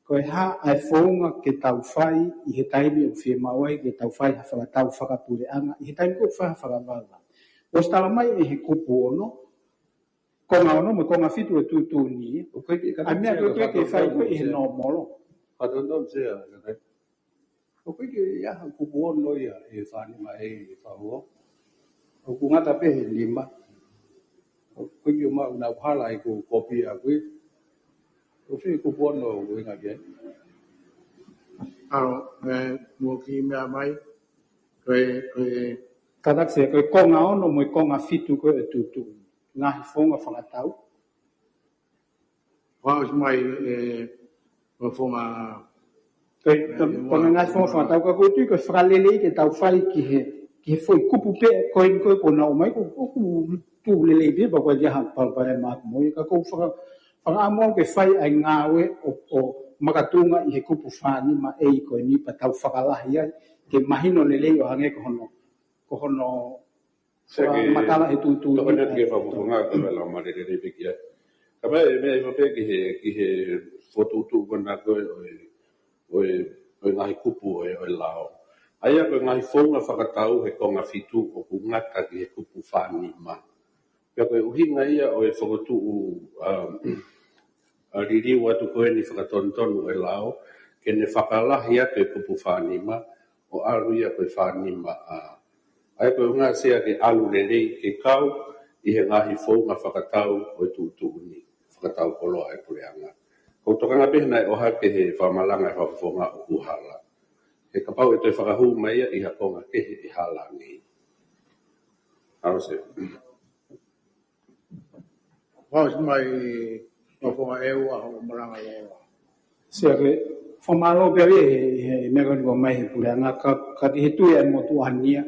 koe ha ai whaunga ke tau whai, i he taimi o whia mawai, ke tau whai ha whakatau whakapure anga, i he taimi ko wha whakawala. O stala mai e he kupu ono, konga ono, me konga fitu e tūtū ni, a mea koe ke whai koe i he no molo. Katonom sea, o koe ke iaha kupu ono ia e whanima e whahua. O ku ngata pehe lima. O koe ki o mau nau hala e ku kopi a koe. O whi kupu ono o inga kia. Aro, mua ki mea mai, koe Katak sea, koe konga ono, mo konga fitu koe e tūtū. Ngahi whonga whakatau. whaos mai o whonga Koe ngahi whonga whakatau, ka koe tui koe whakalele ke tau whai ki he whoi kupu pe, koe ko nau mai, ko tū lele pe, pa koe jaha palpare māku moi, ka koe whakaamau ke whai ai ngāwe o makatunga i he kupu whanima e i koe ni pa tau whakalahi ai, ke mahino lele o hange ko hono matala he tūtū. Tōka neti ke whamutunga ka wela marere piki ai. Ka mai e mea i whape ki he whotūtū kona koe o ngahi kupu o e lao. Aia koe ngahi whaunga whakatau he konga fitu o ku ngata ki he kupu whanima. Pea koe uhinga ia o e whakotu ririu atu koe ni whakatontonu e lao, ke ne whakalahi atu e kupu whanima, o alu ia koe whanima ai koe unga sea ke alu rerei ke kau i he ngahi whaunga whakatau o e tūtūni, whakatau koloa e pureanga. Ko tokanga pehna e oha ke he whamalanga e whawhonga o kuhala. He kapau e toi whakahu mai i hakonga ke he halangi. Hau se. whaos mai o whonga eua o maranga loa. Sea koe, whamalo pia he mea koe niko mai he pureanga, ka he tui ai motu ahania,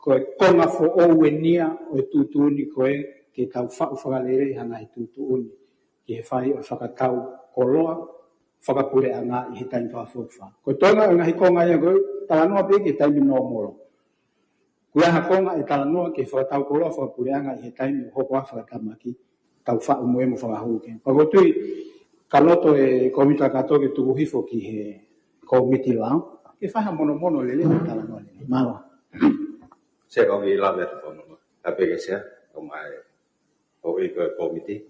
koe konga fo ou e nia o e tūtūni koe ke tau whakalere i hanga he tūtūni, ki he whai o whakatau koloa, whakapure anga i he taimi whawhawha. Koe toinga o ngahi konga ia koe, talanoa pe ke taimi no moro. Koe aha konga e talanoa ke whakatau koloa whakapure anga i he taimi o hoko a whakatamaki, tau whau moemo whakahuke. Pako tui, kaloto e komita kato ke tuku hifo ki he komiti lao, ke whaha mono lele o talanoa lele. Malawa. Se ko vi la me fono tapi ke se o mai o i ko komiti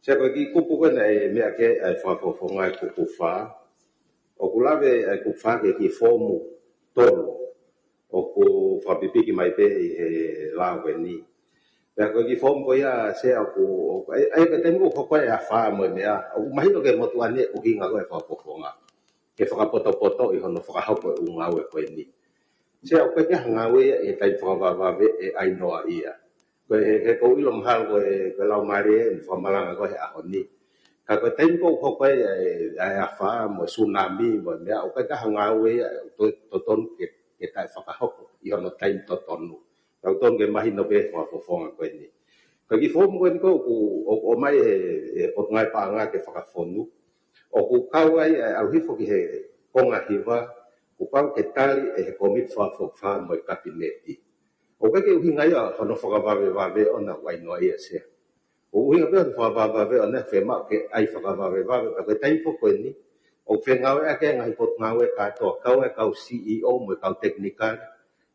se ko ki kupu ko nei me ke ai fa fo ngai kupu fa o kulave ai kupu fa ke ki fomu tolo o ku fa pipi ki mai pe e la ni ya ko ki fomu ko ya se o ai ke tengu ko ko ya fa mo me ya o mai no ke mo tu ane o ki nga ko fa fo nga ke fa poto i hono fa ha ko unga we ko ni se o pe hangawe e tai whakawawave e ainoa ia. Koe he kou ilo mahal koe lau mare e whamalanga koe he ahoni. Ka koe taim kou koe e awha mo tsunami mo mea o pe hangawe to tonu ke tai whakahoko i hono taim to tonu. Kau tonu ke mahi no pe whafofonga koe ni. Koe ki whomu koe ni kou o mai e o ngai paanga ke whakafonu. O ku kau ai aluhifo ki he konga hiwa upang ke tali e he komit wha mo i kabineti. O ke uhinga ia hono whakawawewave o na wainoa ia sea. O uhinga pia whakawawewave o na whema ke ai whakawawewave ka koe taifo koe ni. O whengawe ake ngai pot ngawe katoa kau e kau CEO mo i kau teknikal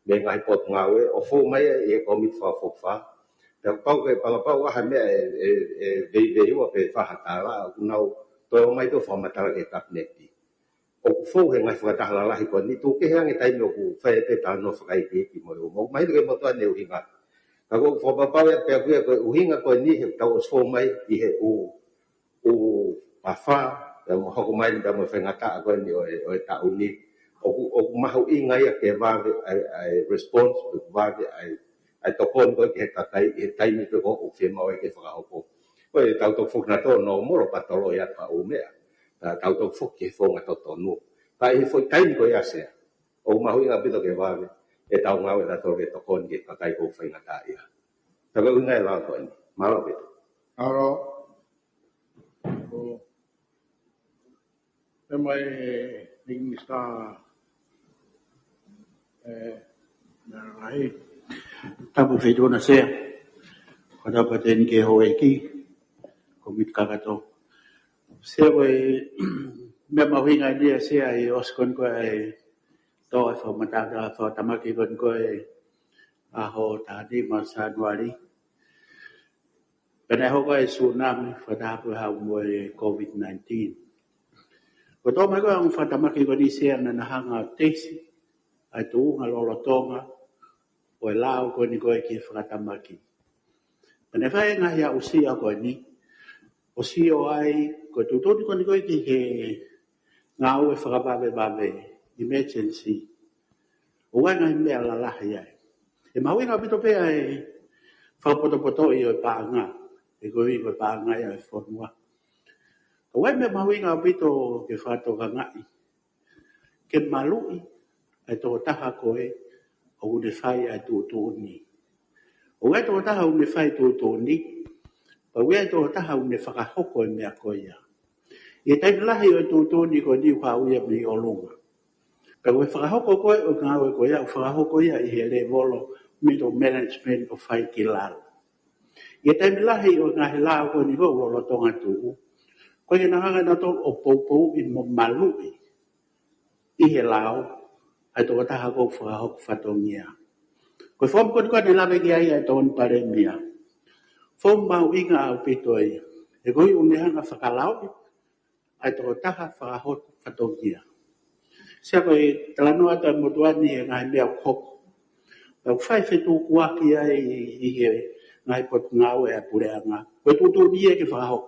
me ngai pot ngawe o fo mai e komit wha. Pia pau ke pangapau aha mea e veiveiua pe whahatala unau toi o mai to whamatala ke kabineti. O fo he ngai whakatahala lahi koe ni tū ke heange taimi o ku whae te tāno whakai ke mo o mai ke motua ne uhinga. Ka ko whapapau e pia kuia koe uhinga koe ni he tau osfo mai i he u pawha e mo hoko mai ni mo whengata a koe ni o e tauni o mahu inga ia ke vave ai response o vave ai tokon ko ke takai e taimi pe ko o fe mau ke whakahoko. Ko e tau tok fok na to no moro patolo ia pa o mea. Ta tau tok fok ke fonga to tonu. Ta e foi taimi ko ia se. O mahu inga pito ke vave e tau ngau e tato ke tokon ke takai ko whainga ta ia. Ta ko inga e lao ko ni. Malo pito. Aro, e mai ning sta na ai tapu feito na se ko da paten ke ho eki ko mit kagato se we me ma winga dia se ai oskon ko ai to ai fo mata da fo tamaki kon ko ai a ho ta di ma sanwari But I hope I tsunami for that we have COVID-19. Ko to mai ko ang fatamaki ko di siya na nahanga tesi ai tu nga lolotonga o lao ko ni ko ki fatamaki. Pane fai nga ya usia ko ni usio ai ko tu to ko ni ko ki he nga o fakababe babe emergency. O wa nga me la la ya. E ma winga bito pe ai fa poto i o pa nga e ko i ko pa nga ya forma. O wa me ma winga bito ke fa to nga ke malui ai to taha ko e o de fai ai tu ni o ai to taha o de fai tu ni o ai to taha o de fa hoko e me ko ia e tai lahi o tu ni ko di fa o ia mi o longa pe o fa hoko ko o nga o ko ia fa hoko ia i hele volo middle management o fai kilal e tai lahi o nga hela ko ni ko lo tonga tu ko ia na na to o popo i mo malui i helao ai to taha ko fa hok fatongia ko fom ko ko na be ai ai ton paremia fom ma winga au pitoi e ko i une hanga whakalao ai to taha fa hok fatongia sia ko i talano ata motuani e ngai mea kok au fai fetu kuaki ai i he ngai pot ngau e apureanga ko tu ni e ke fa hok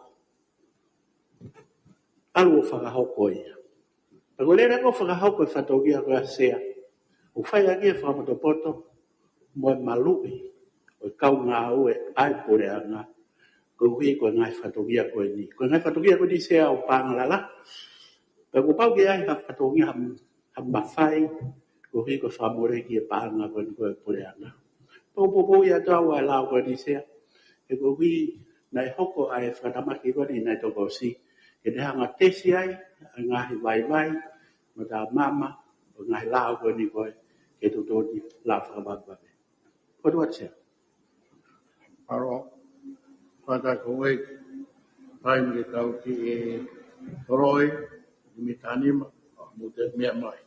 alu fa hok ko ia ko le ko fa hok fatongia ko sia o fai aki e whakamotopoto mo e malui o kau ngā ue ai poreanga ko hui ko ngai whatogia ko e ni. Ko ngai whatogia ko ni sea o pāngalala. Pe ko pau ki ai whatogia ham mawhai ko hui ko whamore ki e pānga ko ni ko e poreanga. Popo ia tau ai lau ko ni sea. E ko hui nai hoko ai whatamaki ko ni nai toko si. E te hanga tesi ai, ngahi vai, mo tā mama, o ngahi lau ko ni ko e. Ke tu tōni la whakabababe. Ko tu atia? aro, kata ko e pai me tau ki e roi, mi tanima, mo te mea mai.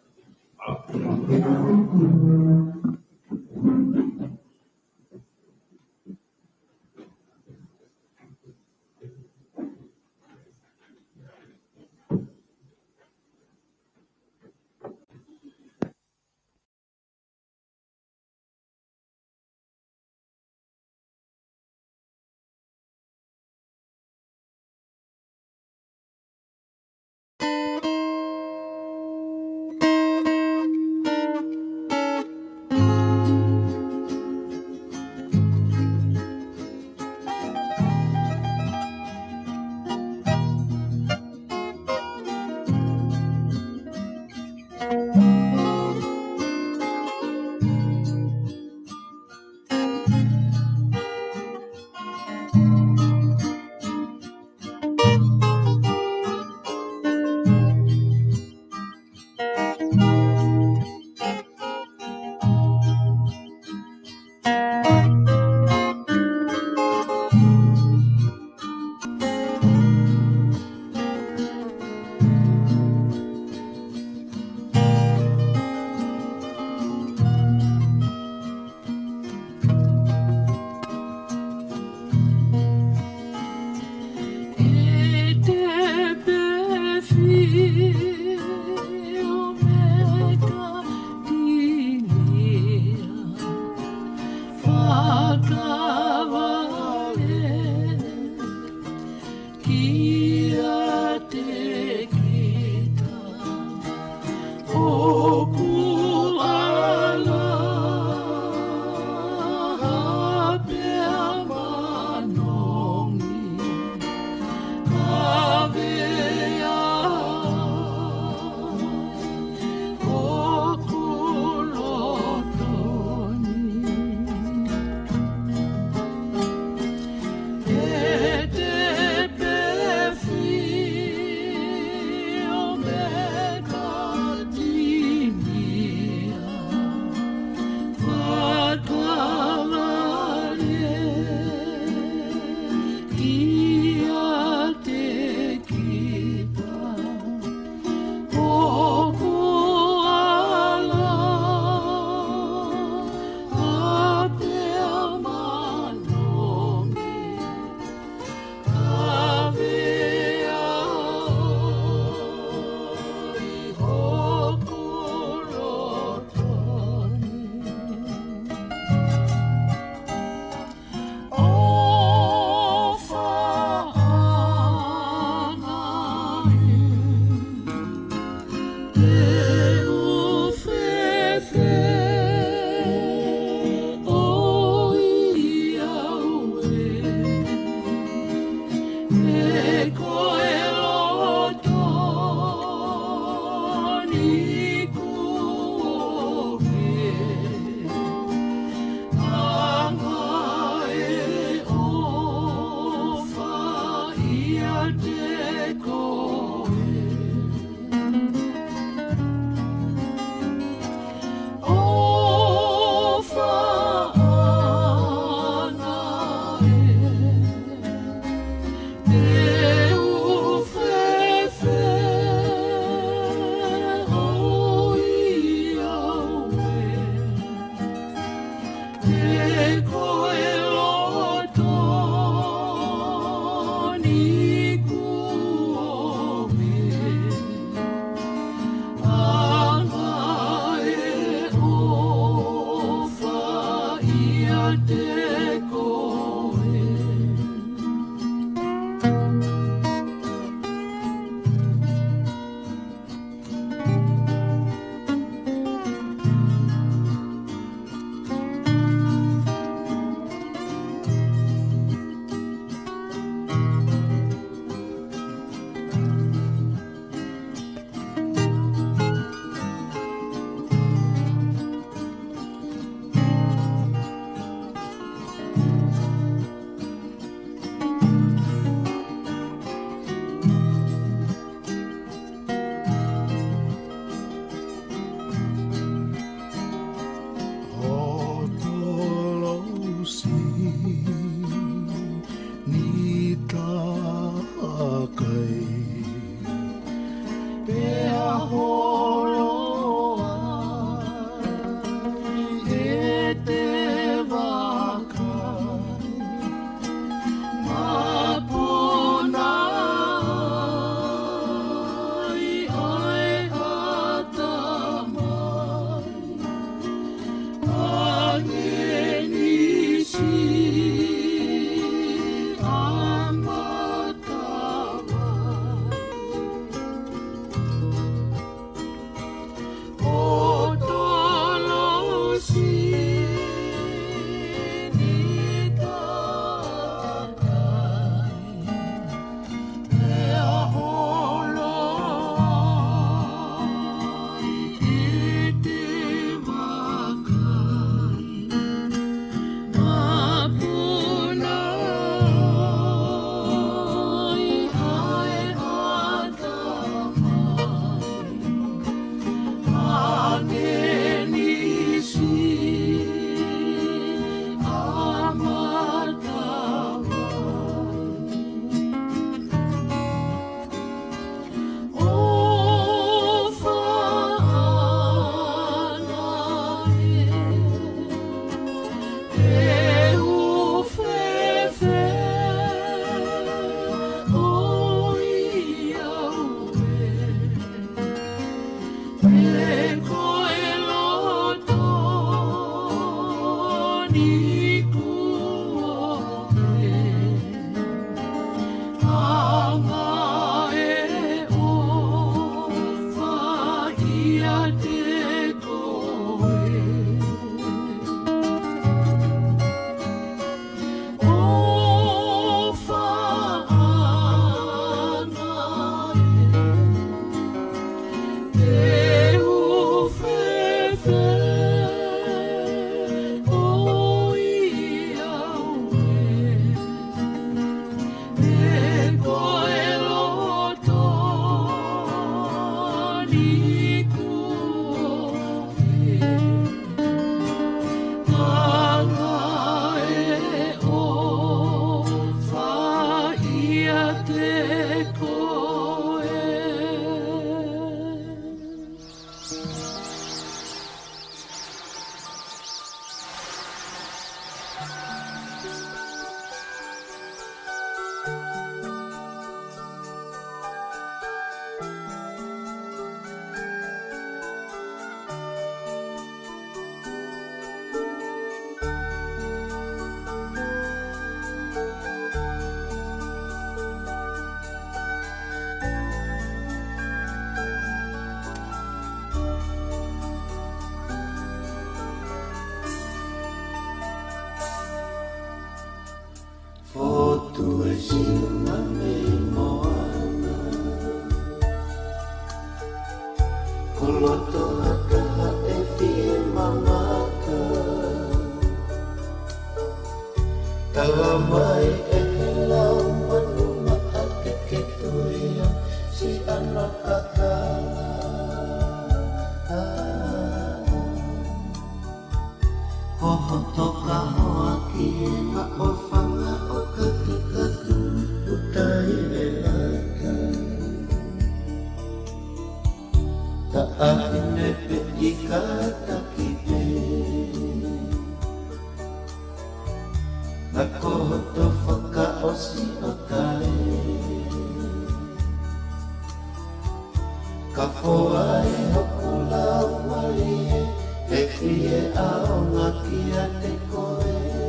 Te fie ao ngakia te koe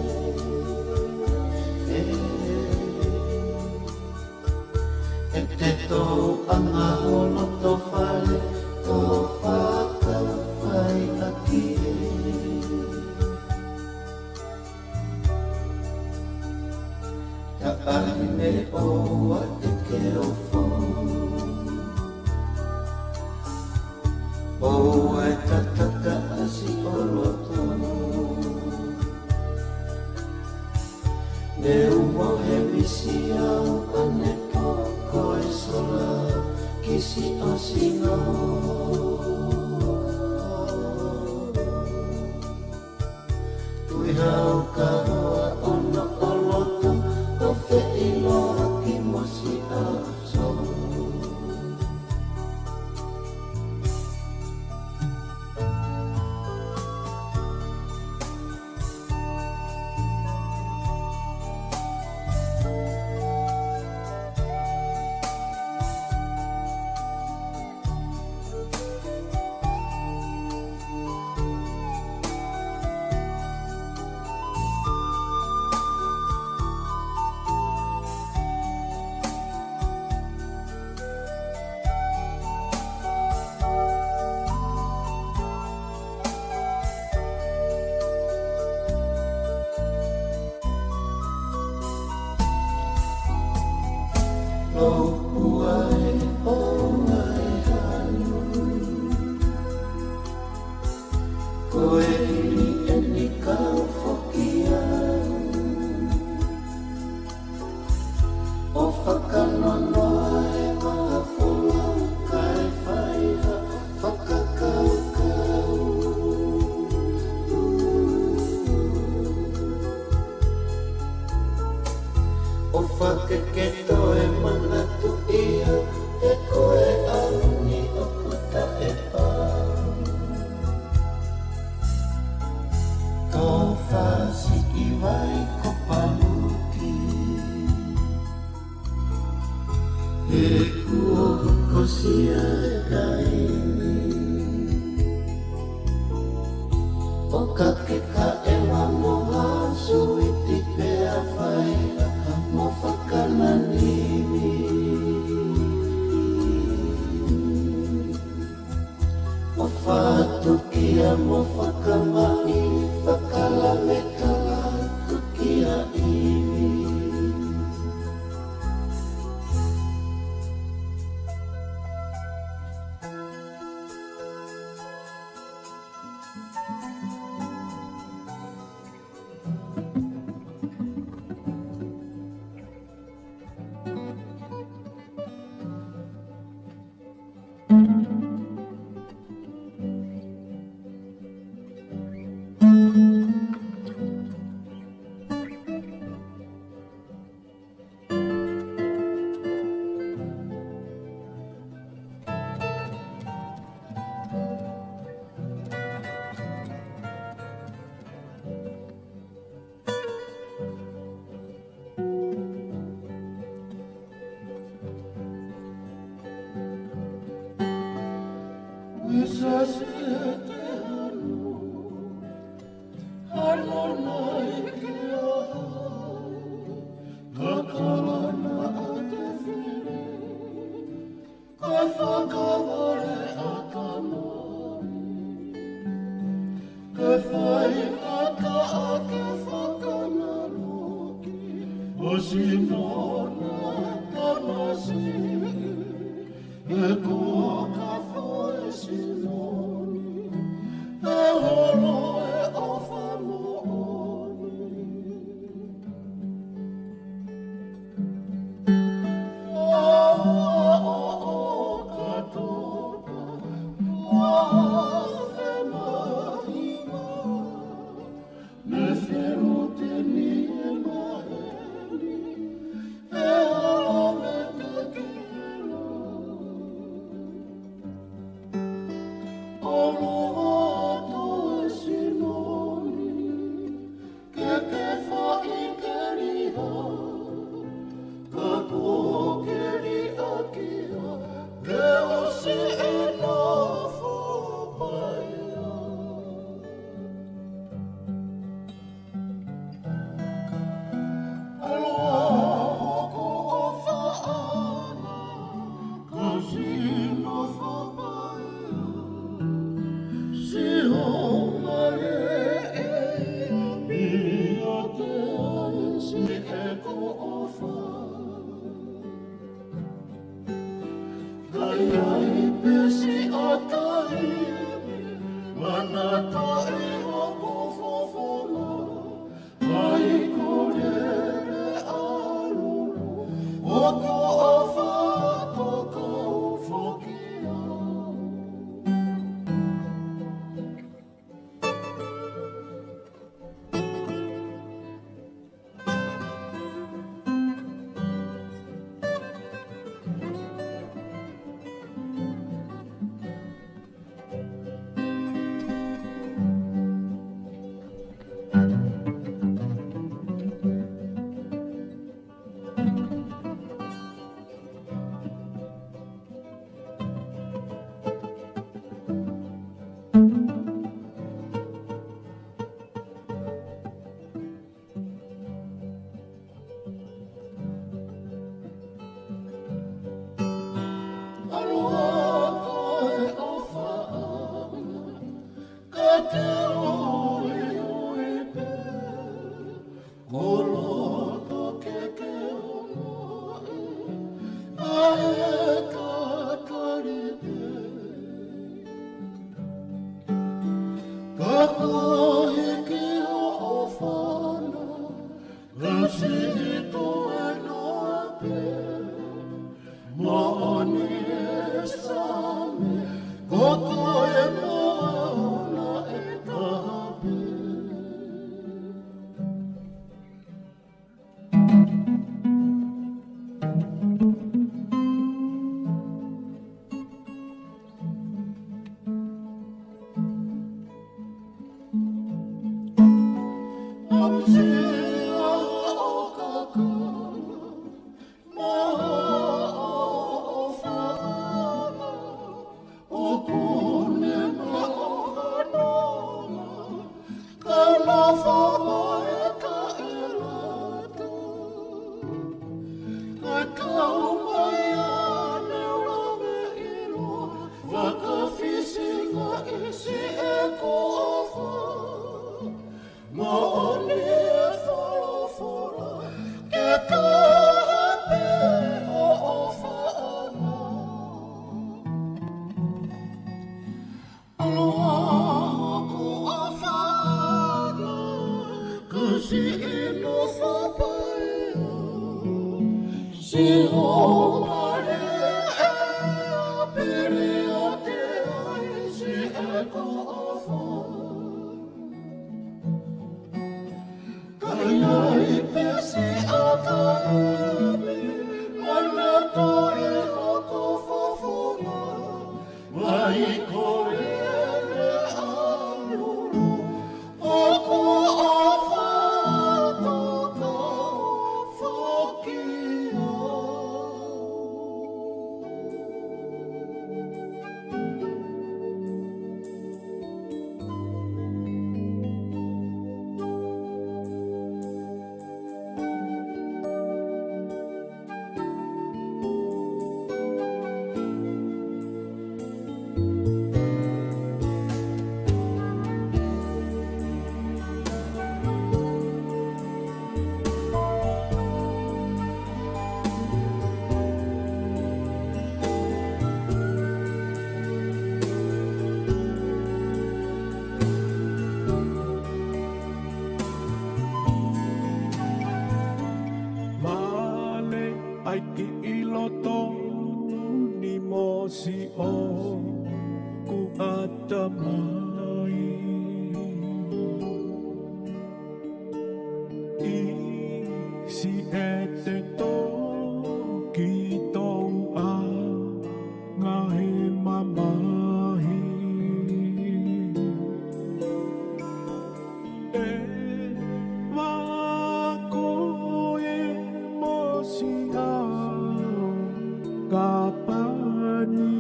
Kapani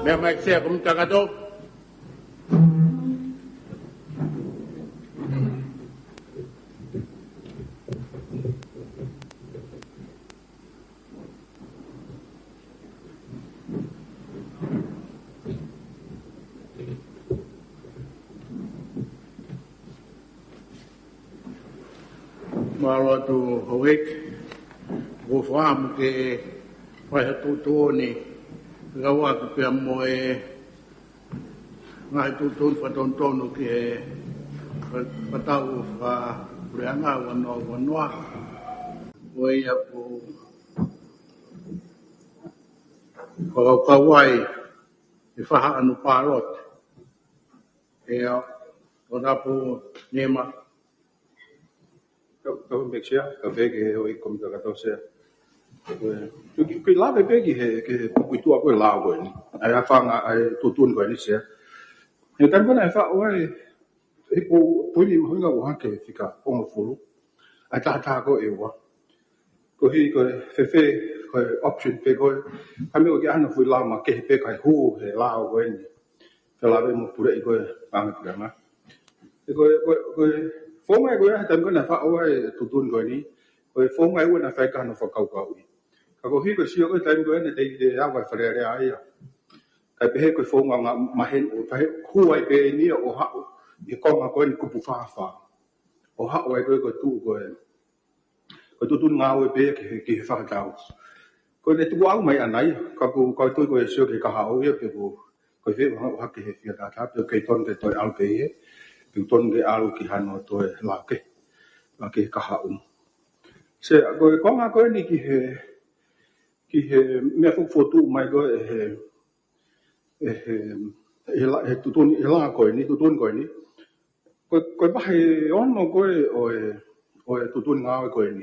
Mea mai ksia kum takato. Malo tu hoik go fam ke fa tu ni gawa ke pe moe ngai tu fa ton ke patau fa reanga wano we ya ko kawai e fa anu parot e ona pu nema Kau mexia, kau vege o ikom da katose. Tu la bebe ke puitu aku la go ni. Ai afanga ai tutun go ni sia. E tan bona fa o e ko puli mo nga wa ke fika o mo fulu. Ai ta go e wa. Ko hi ko fe ko option pe go. Kami o ke ana fu la ma ke pe kai hu he la go ni. Fe la be mo pure go pa me ma. Ko Fonga go ya tan kona fa o e tutun go ni ko fonga e na fa ka no fa kau kau ka ko hi ko sio ko tan go ne te ya wa fa re ai ka pe ko fonga nga ma hen o fa hu ai pe ni o ha i ko ma ko ni ku pu fa o ha o ai ko tu go ko tutun nga o pe ke fa ka ko ne tu au mai anai ka ku ko tu go sio ke ka ha o ye pe ko fe ha ke he ta ta pe ke ton te to al pe ye ton ke alu ki hano to la ke ka ha se go ko nga ko ni ki he me fu fotu mai go he tutun la ko ni tutun ko ni ko ba he on no go o tutun nga ko ni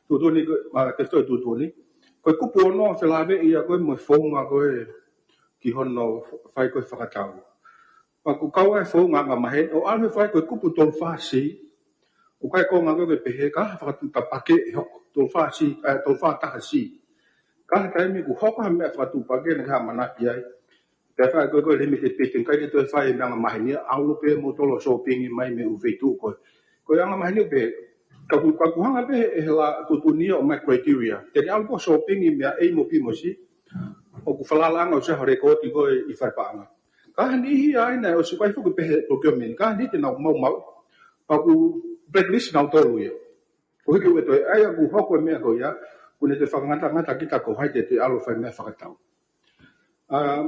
tutun ni ma ke to tutun ni ko ku po no se la ve ia ko mo fo nga ko ki hono fai ko fa ka Aku kau ai fo nga mahe o alwe fai ko kupu ton fa si o kai ko nga ko pe he ka fa tu pa ke ton fa si ton fa ta si ka kai mi ku hoko me fa tu pa ke nga mana pi ai pe fa ko le mi te pe tin kai to fa nga mahe ni au pe mo to lo shopping mai me u ve tu ko nga mahe ni pe ka ku hanga pe he la tu ni o my criteria te al ko shopping me ai mo pi mo si o ku fala la nga o se hore ko ti ko I fa pa nga ka ni hi ai na o se kai fu pe procurement ka ni te na mau pa ku blacklist na to lu ye ko ki we to ai ku hoko me ko ya ku ne te fa ngata kita ko hai te alo fa me fa ta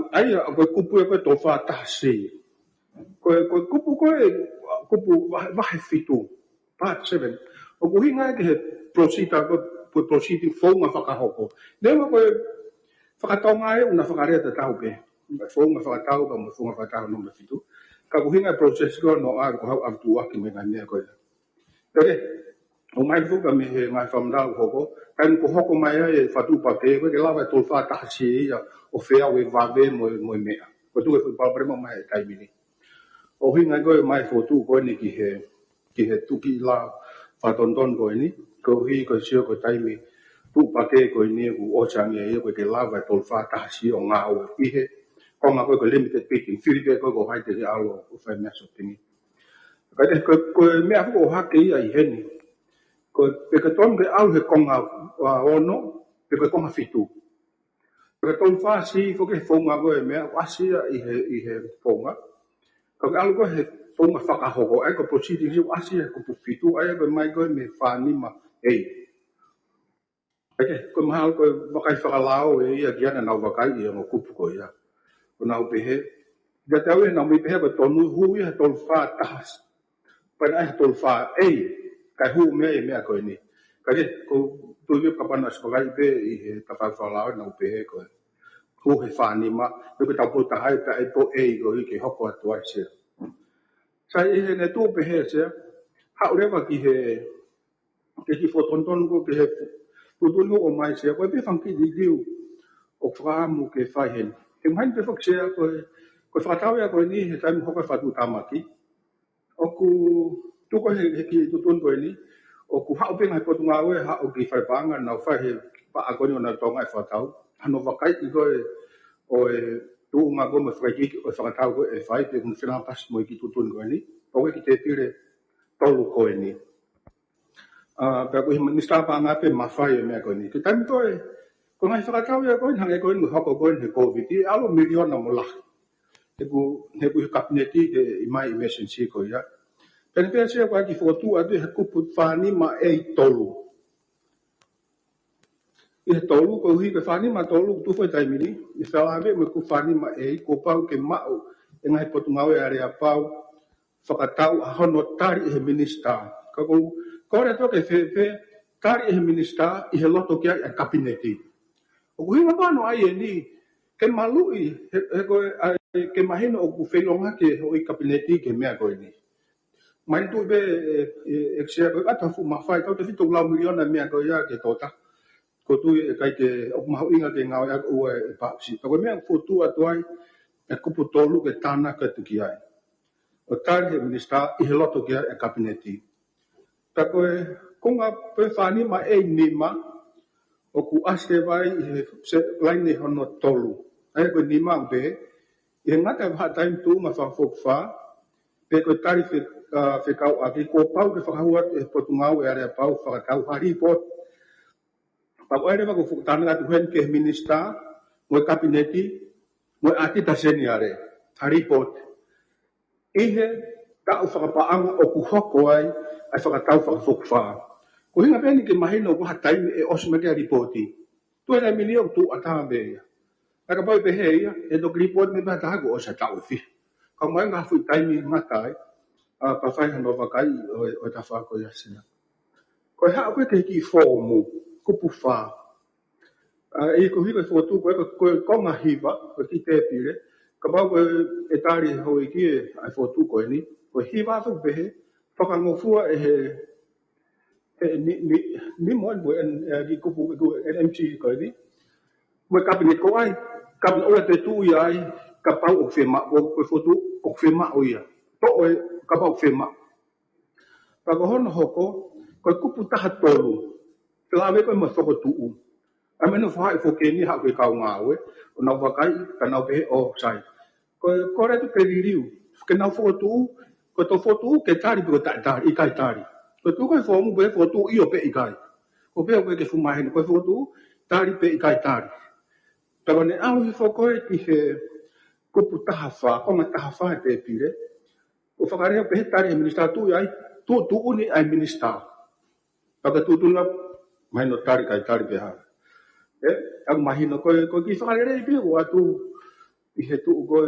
ai ko kupu ko to fa ta si ko kupu va fitu pa 7 o ku hinga ke proceeding fo ma fa ka hoko ne mo ko fa ka tonga una fa ka re ta tau pe fonga fa tau ba mo fonga fa tau no me fitu ka ku hinga process ko no a ko ha tu a ki me ngane ko ya o mai fu ka me ngai fa mda ko ko kan ko hoko mai e fa tu pa ke ko ke lava to fa ta si ya o fe a we va be mo me ko tu ko pa pre mo mai kai mini o hinga ko mai fo tu ko ni ki he tu ki la fa ton ko ni ko hi ko sio ko tai mi tu pa ke ko ni ku o chang ye ko ke lava to fa ta si o nga o ki he ko nga ko limited picking fili ke ko hai te alo o fa me so tingi ka te ko me a ko ha ke ai he ni ko pe ka ton ke au he konga ono pe ka konga fitu pe ka ton fa si fo ke fonga go e me wasi I he fonga ka alu go he fonga whakahoko ai ko proceeding si wasi ko fitu ai ko mai go me fa ni ma ei ko mahal ko wakai whakalao e ia kiana nau wakai I ngo kupu ko ia ko nau pehe ia te aue nau mi pehe ko tonu hui ha tol wha tahas pai ai tol wha ei kai hu mea e mea koe ni kai ko tui kapana spagai pe I he tapai whalao nau pehe ko hu he wha ni ma ko tau puta hai ta e po ei ko I ke hoko atu ai se sai I he ne tū pehe se haurewa ki he ke ki fotonton ko ke he Tutungo o mai se ko pe fanki di diu o framu ke fai hen. Ke mai pe fok se ko fatau ya ko ni he tai ho ko fatu tamaki. O ku tu ko he ki tutun ko ni o ku ha pe ngai ko tunga we ha o ki fai panga na fai he pa a ko ni na tonga fatau. Ano vakai I ko o tu nga go me fai ki o fatau ko e fai pe kun fina pas mo ki tutun ko ni. O ki te tire tolu ko ni. Pe ko hima nista pa nga pe mafai me ko ni. Ke tam to ko ngai whakatau ia ko hange ko ni hoko ko ni COVID I alo milion na mola. Te ku kabineti ke I mai emergency ko ia. Pene pe se ko ki fotu atu he kupu fani ma e tolu. I tolu ko hi ke fani ma tolu tu foi tai mini. I sala me me ku fani ma e ko pau ke mau e ngai potungawe area pau whakatau a hono tari he minista. Ko re to ke fe tari he minista I he loto kia e kabineti. O kuhinga pano ai e ni ke malui ke mahino o ku whelonga ke o I kabineti ke mea koe ni. Mai tu be exia ko ata fu mafai kau te fitu lau miliona mea koe ia ke tota. Ko tu kai ke o mahu inga ke ngau ia ua e papsi. Ko mea fotu atuai e kupu tolu ke tana ke tuki ai. O tari he minista I he loto kia e kabineti. Ta koe konga pe whani ma e nima o ku aske vai se laini hono tolu. Ai ko ni ma be e ngata ha time tu ma fa fok fa pe ko tari fe kau a ko pau ke fa hua e potungau e area pau fa kau hari pot. Pa ko ere ba ko fok tanga tu hen ke minista mo kabineti mo ati taseni are hari pot. Ihe ta u fa pa ang o ku hoko ai ai fa tau fa fok fa. Ko hinga peni ke mahino ko hatai e osma ke ripoti. Tu era milio tu atambe ia. Aka pai pe he ia e do report me ba ta go o sa tau fi. Ka mai nga fu tai mi matai a pa fai no vakai o ta fa ko ia sina. Ko ha ko ke ki formu ko pu fa. E ko hiba fotu ko nga hiba ko ki te pire. Ka ba ko e tari ho I ki ai fotu ko ni. Ko hiba fu be he fa ka ngofua e ni mo en ki kupu ko NMC ko ni mo kabinet ko ai kabinet o te tu ai ka pau o fema ko fotu o fema o ia to o ka pau fema pa ko hono hoko ko kupu ta tolu tla me ko mo so tu a meno fa fo ke ni ha ko ka ngawe o na vakai ka na be o sai ko re tu ke riu ke na fotu ko to fotu ke tari ko ta I kai tari ko tu ko fo mu be fotu I o pe I kai ko pe ko ke fuma hen ko fotu tari pe I kai tari pero ne au I fo ko ki he ko puta hafa ko ma ta hafa te pire o fa kare pe tari minister tu ai tu uni ai minister pa tu na mai no tari kai tari pe ha ang mahino ko ki fa kare pe o atu I he tu ko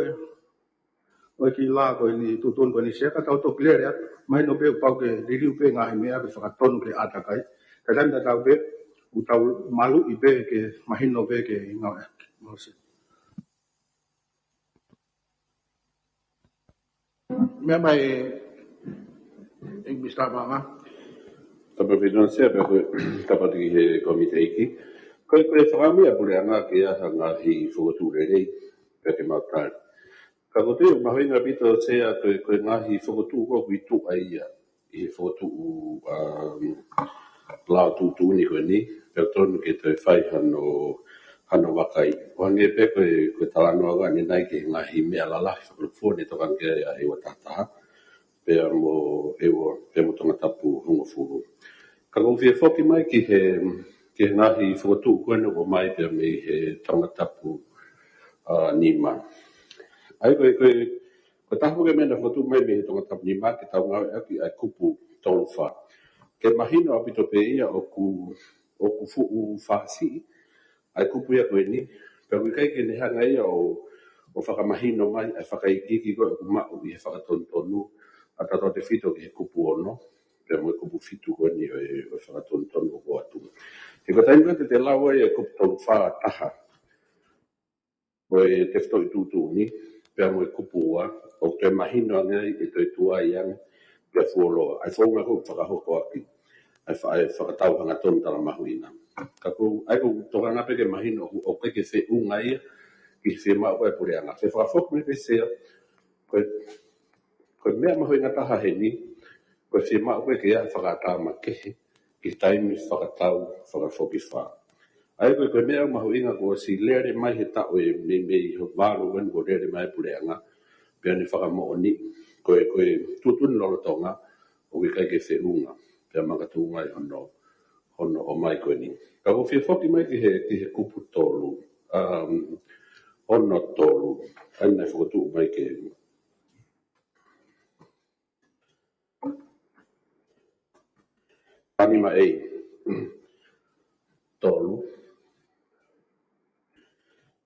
o ki la ko ni tutun ko ni se ka tau to clear ya mai no be pau ke riu pe nga me a fa ton ke ata kai ka dan da tau be u tau malu I be ke mahino be ke nga no se me mai e mista ba Tapa whituna sea pe koe tapati he komite iki. Koe whakamia pule anga ke aha ngahi whakatūrerei pe ke mautari. Ka ko teo mahoinga pito sea koe ngahi whakatū ko kui tu ai ia I he whakatū lao tūtūni koe ni. Pe tonu ke te whai hano wakai. Wange pe koe talanoa ni nai ke ngahi mea lalahi whakatūne tokan ke a ewa tataha. Pe mo tonga tapu hongo furu. ka go fie foki mai ki he ngahi whakatu koena o mai pia me he tangatapu nima. Ai ko tahu ke mena whakatu mai me he tangatapu nima ke tau ngawe aki ai kupu tolu wha. Ke mahina o pito pe ia o ku fuu whaasi ai kupu ia koe ni. Pea kui kai ke ne hanga ia o whakamahino mai ai whakaikiki koe o kumau i he whakatontonu a tato te whito ki he kupu ono. Pea mo kupu fitu koe ni o whakatontonu o atu. He ko tainu te lawa ia kupu tolu wha taha. O te whito i tūtū ni. Pea mo kupu ua. O te mahino ngai e toi tua iang. Pea fuoloa. Ai whaunga koe whakahoko aki. Ai whakatau hanga tonu tala mahuina. Ka ko ai ko tohanga peke mahino o peke se unga ia ki se ma o pure anga se fa fok me se ko mea mahuina taha he ni ko se ma o peke ia whakata ma ke ki taimi whakatau whakafoki wha ai ko mea mahuina ko si lere mai he ta o me ho varo wen ko lere mai pure anga pe ni whakamo ni ko tutun lolo tonga o ki kai ke se unga pe makatunga i hono o mai koe ni. Ka ko fia whoki mai ki he kupu tolu. Hono tolu. Ai nei whakatu mai ke. Anima ei. Tolu.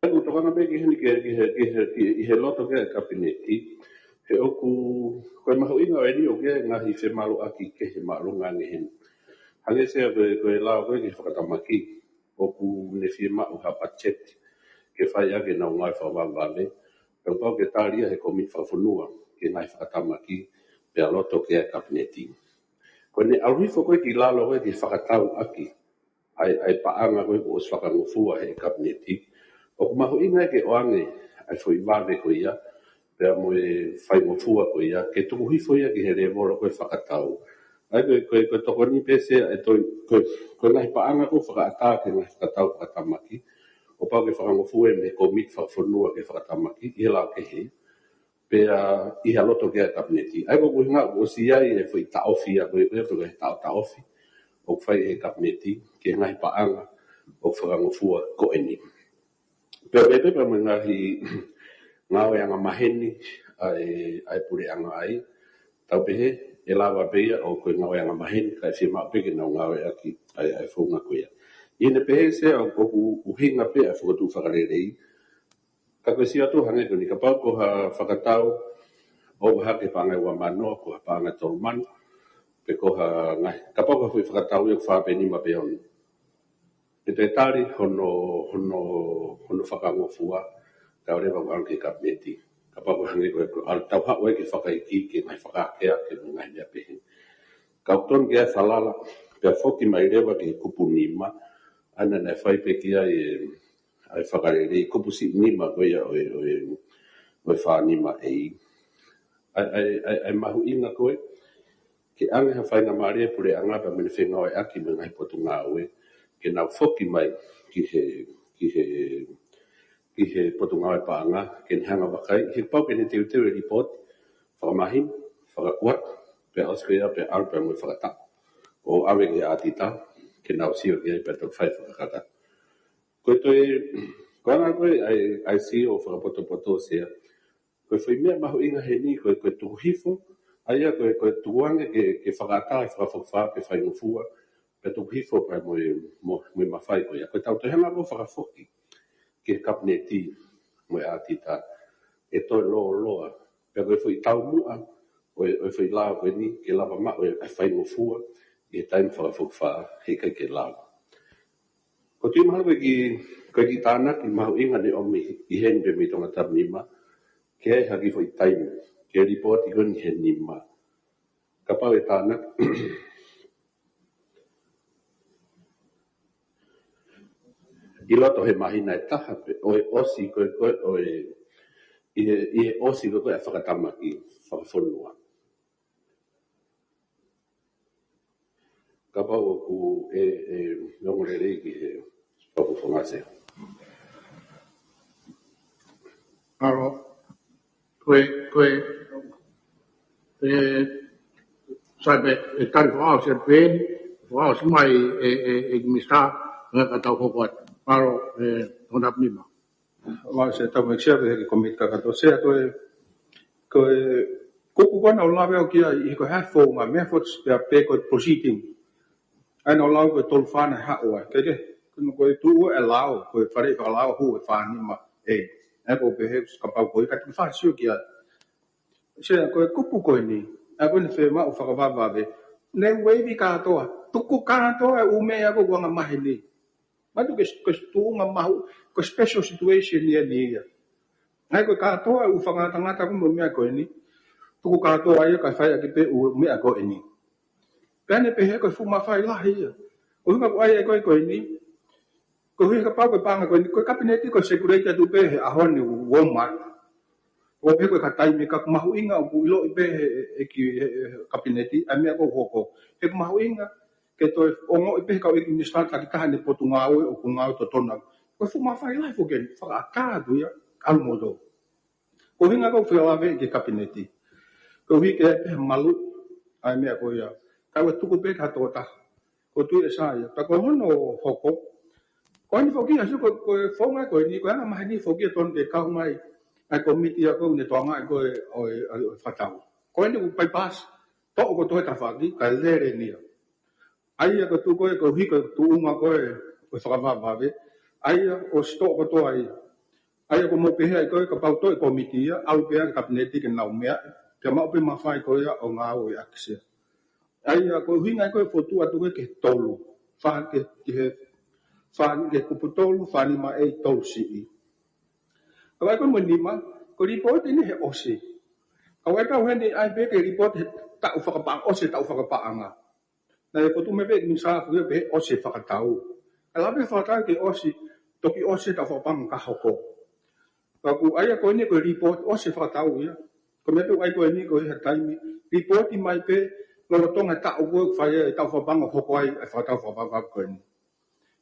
Ai ko tokanga mai ki hini ki he loto ke kapineti. He oku koe mahu inga o eni o ke ngahi se malu aki ke he maalunga ni hini. Hange sea koe lao koe ki whakatamaki. Oku ne fie mau hapa cheti. Ke whai ake nau ngai whawawale. Pau pau ke tāria he komi whawhanua. Ke ngai whakatamaki. Pea loto ke a kabineti. Koe ne aurifo koe ki lalo koe ki whakatau aki. Ai paanga koe ko os whakangufua he kabineti. O kumahu inga ke oange. Ai fwoi wale koe ia. Pea moe whai ngufua koe ia. Ke tuku hifo ia ki he revolo koe whakatau. Ai koe toko ni pese ai toi koe ngai paanga koe whakata ke ngai whakatau whakatamaki. O pau ke whakangofue me komit whakawhanua ke whakatamaki. I lau ke he. Pea i haloto ke a kabineti. Ai ko kuhinga o si ai e whai taofi a koe koe taofi. O whai he kabineti ke ngai paanga o whakangofua ko eni. Pea pepe mo ngawe anga maheni ai pure anga ai. Tau pehe. E lawa peia o koe ngawe anga maheni kai whia maa peke nau ngawe aki ai whaunga koea. Ine pehe se au koku uhinga pea whakatu whakarerei. Ka koe si atu hange koni ka pau ko ha whakatau o wahake whangai wa manoa ko ha pāngai tolu manu. Pe ko ha ngai. Ka pau ka hui whakatau i o whāpeni ma pe honi. E te tari hono whakangofua ka orewa wangi kabineti. Ka pau hange koe al tau hao e ke whakaiki ke ngai whakakea ke ngai mea pehe. Ka uton ke ai whalala pia whoki mai rewa ke kupu nima. Ana nei whai pe ki ai whakarere kupu si nima koe ia oe whanima ei. Ai mahu inga koe. Ke ange ha whainga maria pure anga pa mene whenga oe aki me ngai potu ngā oe. Ke nau whoki mai ki he potu ngā oe paanga. Ke ni hanga wakai. He pau ke ne teu e report. Whakamahin, whakakuat. Pea osko ia pea alpa mui whakata. O awe ke atita. Ke nau sio ki ai peta whai whakakata. Koe toi, koe anga koe ai sio whakapoto sea. Koe whai mea mahu inga he ni, koe tuku hifo. Aia koe tukuange ke whakata, whakawhawha, ke whai ngufua. Koe tuku hifo pai mui mawhai koe. Koe tau te hanga ko whakafoki. Ke kabineti mui atita. E toi loa. Pea koe whai tau mua. Oe whai lao koe ni, ke lava ma, oe whai ngufua. E taim whakawhawha, he kai ke lao. Ko tui maha koe ki tāna ki mahu inga ne omi i hen pe mi tonga tab nima. Ke ai haki fo i taimi. Ke ripoti koni he nima. Ka pau e tāna. I loto he mahina e taha pe. Oe osi koe oe. I he osi koe a whakatamaki. Whakawhonua. Ka pau o ku nongorerei ki he whakawhongase. Aro, saipe e tari whaau se pēni, Wow, semai mista nggak tahu kuat. Kalau tondap ni mah. Wa se ta me sia ke komit ka to se ko ko na la ve kia I ko ha fo ma me fo pe ko proceeding. Ai no la ko tol fa na ha wa ke ko tu allow ko fare ko allow hu fa ni ma ko pe he ka pa ko ka tu fa sio kia. Se ko ko ni. A ko ne fe ma o fa ka va ve. Ne we vi ka to tuku ka to u me ya ko nga mahili. Matu ke tu nga mahu ko special situation ni. Ai ko ka to u fa nga tanga ta ko me ko ni. Tuku ka to ai ka fa ya ke pe u me ko ni. Pene pe he ko fu ma fa la hi. O nga ai ko ni. Ko hi ka pa ko pa nga ko ni ko kabinete ko security tu pe a hon ni Walmart. O pe ko ka tai me ka mahu inga u ilo pe ki kabinete a me ko ko. Pe mahu inga ke to ongo pe ka ni start ka ka ni potunga o ku nga to tona. Ko fu ma fa la fu gen fa ka du ya al modo. Ko hinga ko fa la ve ki kabinete. Ko hi ke malu ai me ko ya. Ka wa tu ko pe ka to ta. Ko tu e sa ya. Ta ko no hoko. Ko ni foki asu ko fonga ko ni ko na ma ni foki ton de ka mai ai komiti ko ne to nga ko o fatau ko ni pai pas to ko to ta fa ni ka le ni ai ko tu ko hi ko tu nga ko fa va ve ai o sto ko to ai ko mo pe ai ko ka pa to komiti au pe ka kabinete ke na me ke ma pe ma fa ko ya o nga o ya kse ai ko hi nga ko fotu atu ke tolu fa ke fan ke kuputolu fani ma tolu si kawai ko menima ko report ini he osi kawai ka when ai be ke report ta ufa ka osi ta ufa ka anga na ko tu me be ni sa ko be osi fa ka tau ala be fa ka ke osi to ki osi ta fa pang ka hoko ka ku ai ko ni ko report osi fa tau ya ko me be ai ko ni ko he time report I mai pe lo tonga ta o fa ya ta fa pang hoko ai fa ta fa pa ko ni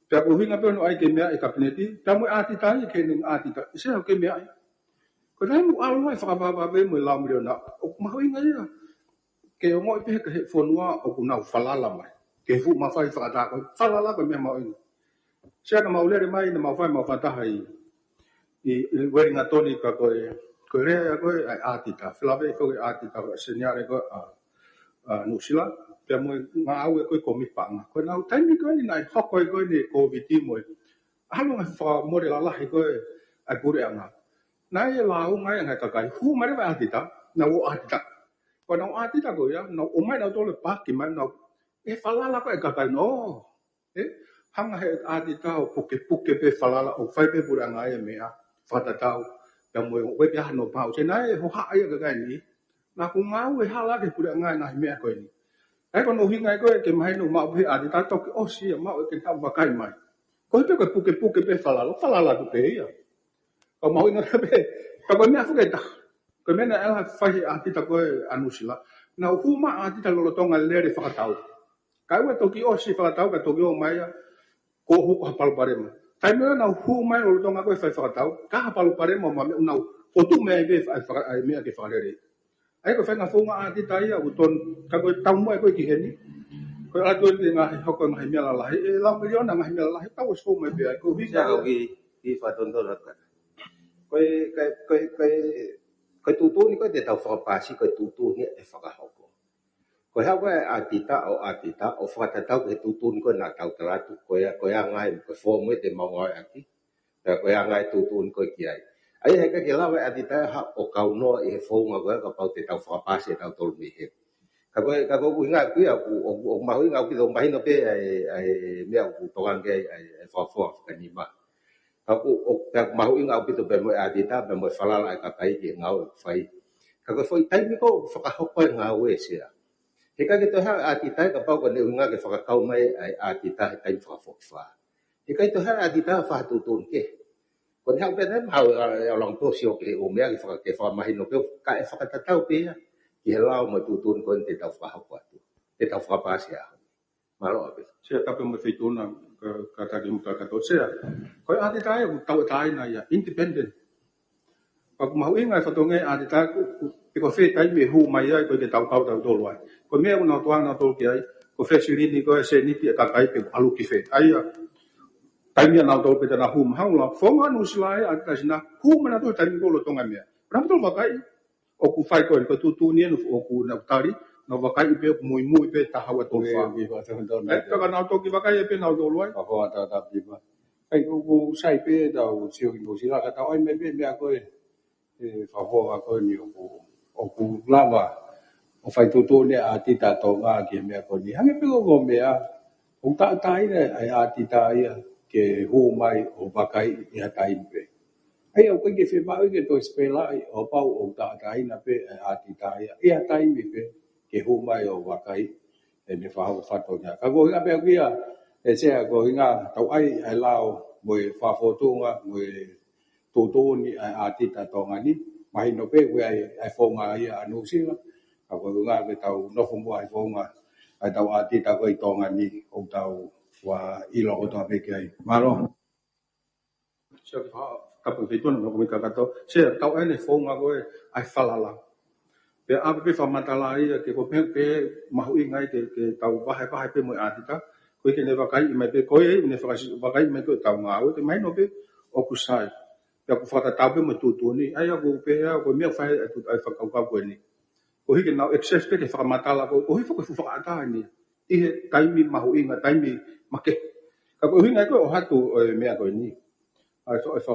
Pia ko hinga pe no ai ke mea kabinete ta mo ati ta ke ni ati ta se ke mea ko dai mo alo ai fa ba be mo la mo na o ma hinga ya ke o mo pe ke fonua o ku na falala mai ke fu ma fa ta ko falala ko me ma ina se na ma ule mai na ma fa ta hai I we nga toni ka ko re ko ai ati ta flave ko ati ta senyare ko no sila pe mo nga au ko komi pa ko na tai ni ko ni nai hok ko ni covid mo halo nga fa mo de la ko ai ku re nga nai la u ngai nga ka kai hu ma re ba ati ta na o ati ta ko na ati ta ko ya no o mai na to le pa ki ma no e fala la ko ka kai no hanga he ati ta o puke pe fala la o fai pe pura nga e me a fa ta ta pe mo we pe ha no pa o se nai ho ha ai ka kai ni na ku nga we hala ke pura nga na me ko ni ai ko no hinga ko ke mai no ma pe ati ta to ke o si ma o ke ta va kai mai ko pe ko puke pe fala la tu pe ya ko ma hinga pe ko me afu ke ta ko me na ala fa ati ta ko anu sila na hu ma ati ta lo tonga le re fa ta kai we to ki o si fa ta ka to ki o mai ko hu ko pal pare ma tai me na hu mai lo tonga ko fa ta ka pal pare ma ma na fotu me be fa me ke fa le ai ko fa nga fonga ati ta ia uton ka ko tau mo ko ki heni ko a to ni nga ho ko ngai me la la million nga me la ta wo so me be ko vi ja ki fa ton do la ka ko tu ni ko te tau fa pa si ko tu ni e fa ka ho ko ha ko atita o fa ta tau ke tu ni ko na tau tra tu ko ya ngai ko fo mo te mo ngai ati ko ya ngai tu ni ko ki ai he ka ke la wa atita ha o ka no e fo nga ko ka pa te tau fa pa si tau tol mi he ka ko nga ku ya o ma nga ku do mai no pe ai me ku to ngang ke ai fa ka ni ma ka ku o ka ma nga ku to pe mo atita pe mo fa la ka kai ke nga o fai ka ko foi tai mi ko fa ka ho ko nga we se he ka ke to ha atita ka pa ko le nga ke fa ka kau mai ai atita tai fa fa he ka to ha atita fa tu ke ko ha pe na ha long to sio ke o me ke fa ma hino pe ka e fa ka tau pe ki lao mo tu ko te tau fa ha tu te tau fa pa sia malo pe se ta pe mo fe tu na ka ta ki mo ka to se ko atita e tau tai na ya independent pa ma hu inga fa to ngai atita ko fe tai me hu mai ai ko te tau to lo ai ko me una to na to ki ai ko fesili ni ko se ni pi ka kai pe alu ki fe ai taimia na to pe na hum haula fonga no slai a ka sina hum na to taimi ko lo tonga me pra to va kai o ku fai ko tu ni no o ku na tari no va kai pe muy pe ta hawa to fa ta ka na to ki va kai pe na to lo ai pa ta pi ba ai ku sai pe da o sio ki si la ka ta ai me me ko fa ho va ko ni o ku lava o fai tu ne a ti ta to nga ki me ko ni hange pe ko me a o ta tai ne ai a ti ta ia ke hu mai o bakai ia tai pe ai o ke fe ba ke to spela o pa o ta tai na pe a ti ta ia tai me pe ke hu mai o bakai e me fa ho fa to nya ka go ia pe ia e se go nga to ai lao mo fa fo tu nga mo tu ni a ti ta to nga ni mai no pe we ai fo nga ia no si la ka go nga ke tau no fo mo ai fo nga ai tau a ti ta ko i to nga ni o tau wa ilo o to pe ke ai malo se ka pe tu no ko ka to se tau ai ne fo nga go ai falala pe a pe fa matala ia ke ko pe mahu ingai ke tau ba pe mo a ti ta ko ke ne va kai me pe ko e ne va kai me ko tau nga o te mai no pe o ku sai pe ku fa ta pe mo tu ni ai ko pe ko me fa ai fa ka ko ni o hiki na excess pe ke fa matala ko o hi fa ko fa ata ni i he taimi mahu inga taimi make ka ko hinga ko o hatu me ko ni ai so fa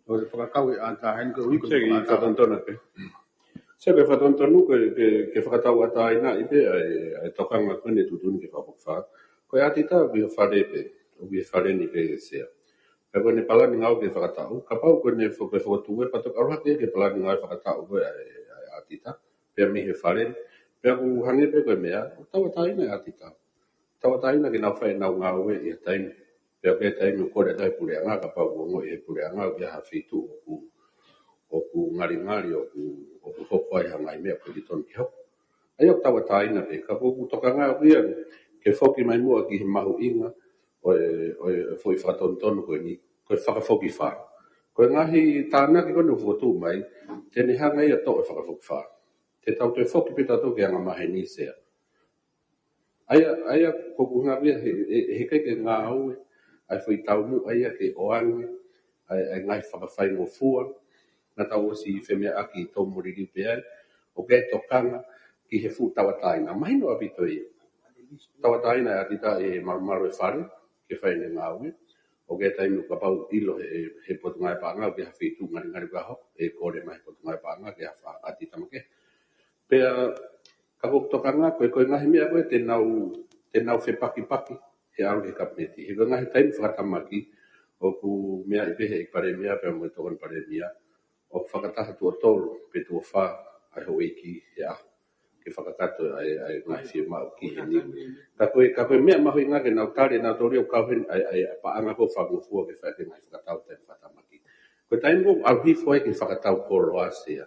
o fa ka we ata hen ko ko fa tontona pe se pe fa tontonu ke fa ta wata ina ipe ai tokanga ko ne tutun ke fa ko ya tita bi fa de pe o bi fa de ni ke se pe ko ne pala ni ngau ke fa ta ka pa ko ne fo pe fo tu pa to ka ra ke pala ni ngau fa ta o ai tita pe mi he fa le pe ku hange pe ko me a ta wata ina tita ta wata ina ke na fa na ngau we e tai pe ke tai mi ko de tai pule nga ka pa ko ngo e pule nga ke ha fitu o ku ngari o ku hoko ai hangai mea ko i tonu ki hau. Ai o tawa taina pe, ka kuku toka ngā uia ke whoki mai mua ki he mahu inga o e fwoi whakatontonu koe ni, koe whakawhoki wha. Koe ngahi tāna ki kone ufuatu mai, tēne hanga ia to e whakawhoki wha. Te tau te whoki pe tato ki anga mahe ni sea. Aia kuku ngā uia he keke ngā aue, ai fwoi taunu aia ke oange, ai ngai whakawhai ngō fua, na tau si femia aki to moriri pe ai o ke tokanga ki he fu tawataina mai no abito i tawataina ati ta e marmaro e fare ke fai ne ngawe o ke tai no kapau ilo he potunga pa nga ke hafi tu ngari ka ho e kore mai potunga pa nga ke fa ati tamake pe ka ko tokanga ko ngahi mea ko te nau fe paki he au ke kapeti he ngahi tai fa tamaki o ku mea i he pare mea pe mo to pare mea o whakataha tua tolu pe tua wha ai ho eiki he a ke whakatato ai ngai whia mau ki he ni. Ka koe mea mahui ngā ke nau tare nau tori o kauhen ai paanga ko whakufua ke whake ngai whakatau te whatamaki. Koe taimo au hifo ai ke whakatau koro a sea.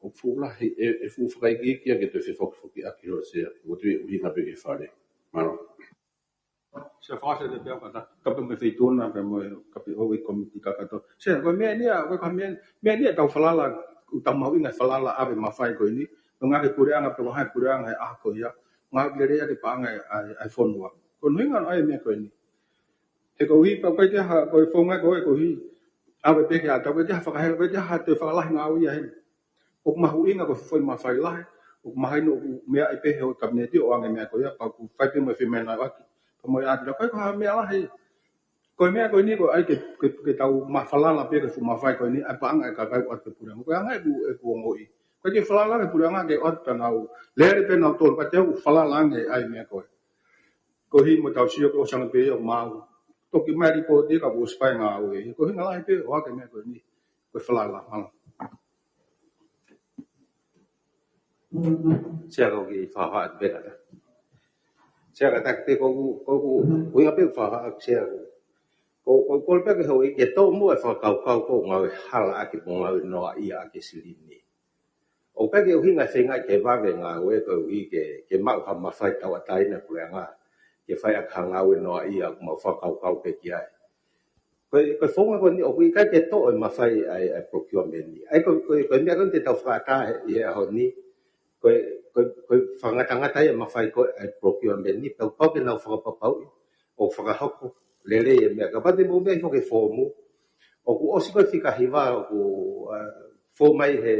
O fula e fu whakaiki kia ke te whewhoki aki ho sea. Mo tui uhinga pe ke whare. Mano. Se fase de pe ka pe me feitona pe mo ka pe o e komiti ka to se ko me ni ko ka me ni tau falala tau mau inga falala ave ma fai ko ni nga ke pure anga pe ha pure anga a ko ya nga le re ke pa anga ai fonwa ko no inga ai me ko ni te ko hi pa ko te ha ko fonga ko hi ave pe ka ta ko te ha fa ka te ha te falala nga u ya hen o ma hu inga ko foi ma fai la o ma no me ai pe ho ka me ti o anga me ko ya pa ku fai pe me fe me na wa mo ya te ko ha me ala he ko me ko ni ko ai ke tau ma falala pe ke fu ma fai ko ni ai pa anga ka kai o te pura ko anga e ku ngoi ko ke falala ke pura anga ke o ta nau le pe nau to pa te falala anga ai me ko hi mo tau sio ko sang pe o ma to ki mai ko te ka bu spai nga o ko hi ngala pe o ke me ko ni ko falala ma sia ko ki fa ha be ka sia ka tak te ko nga pe fa ha sia ko pe ke hoi ke to mo fa ka ko nga hala aki mo nga no ia aki silini o pe ke hinga finga ke va ve nga we ko wi ke ma ha ma fai ta wa tai na pula nga ke fai ak hanga we no ia mo fa ka ke kia ko fonga ko ni o wi ka ke to ma fai ai procurement ni ai ko me ko te ta fa ta ia ho ni ko whangata e mawhai ko ai procurement ni pau pau ke nau whakapapau o whakahoko lele e mea ka pate mo mea i whake whomu o ku osi koe whikahiwa o ku whomai he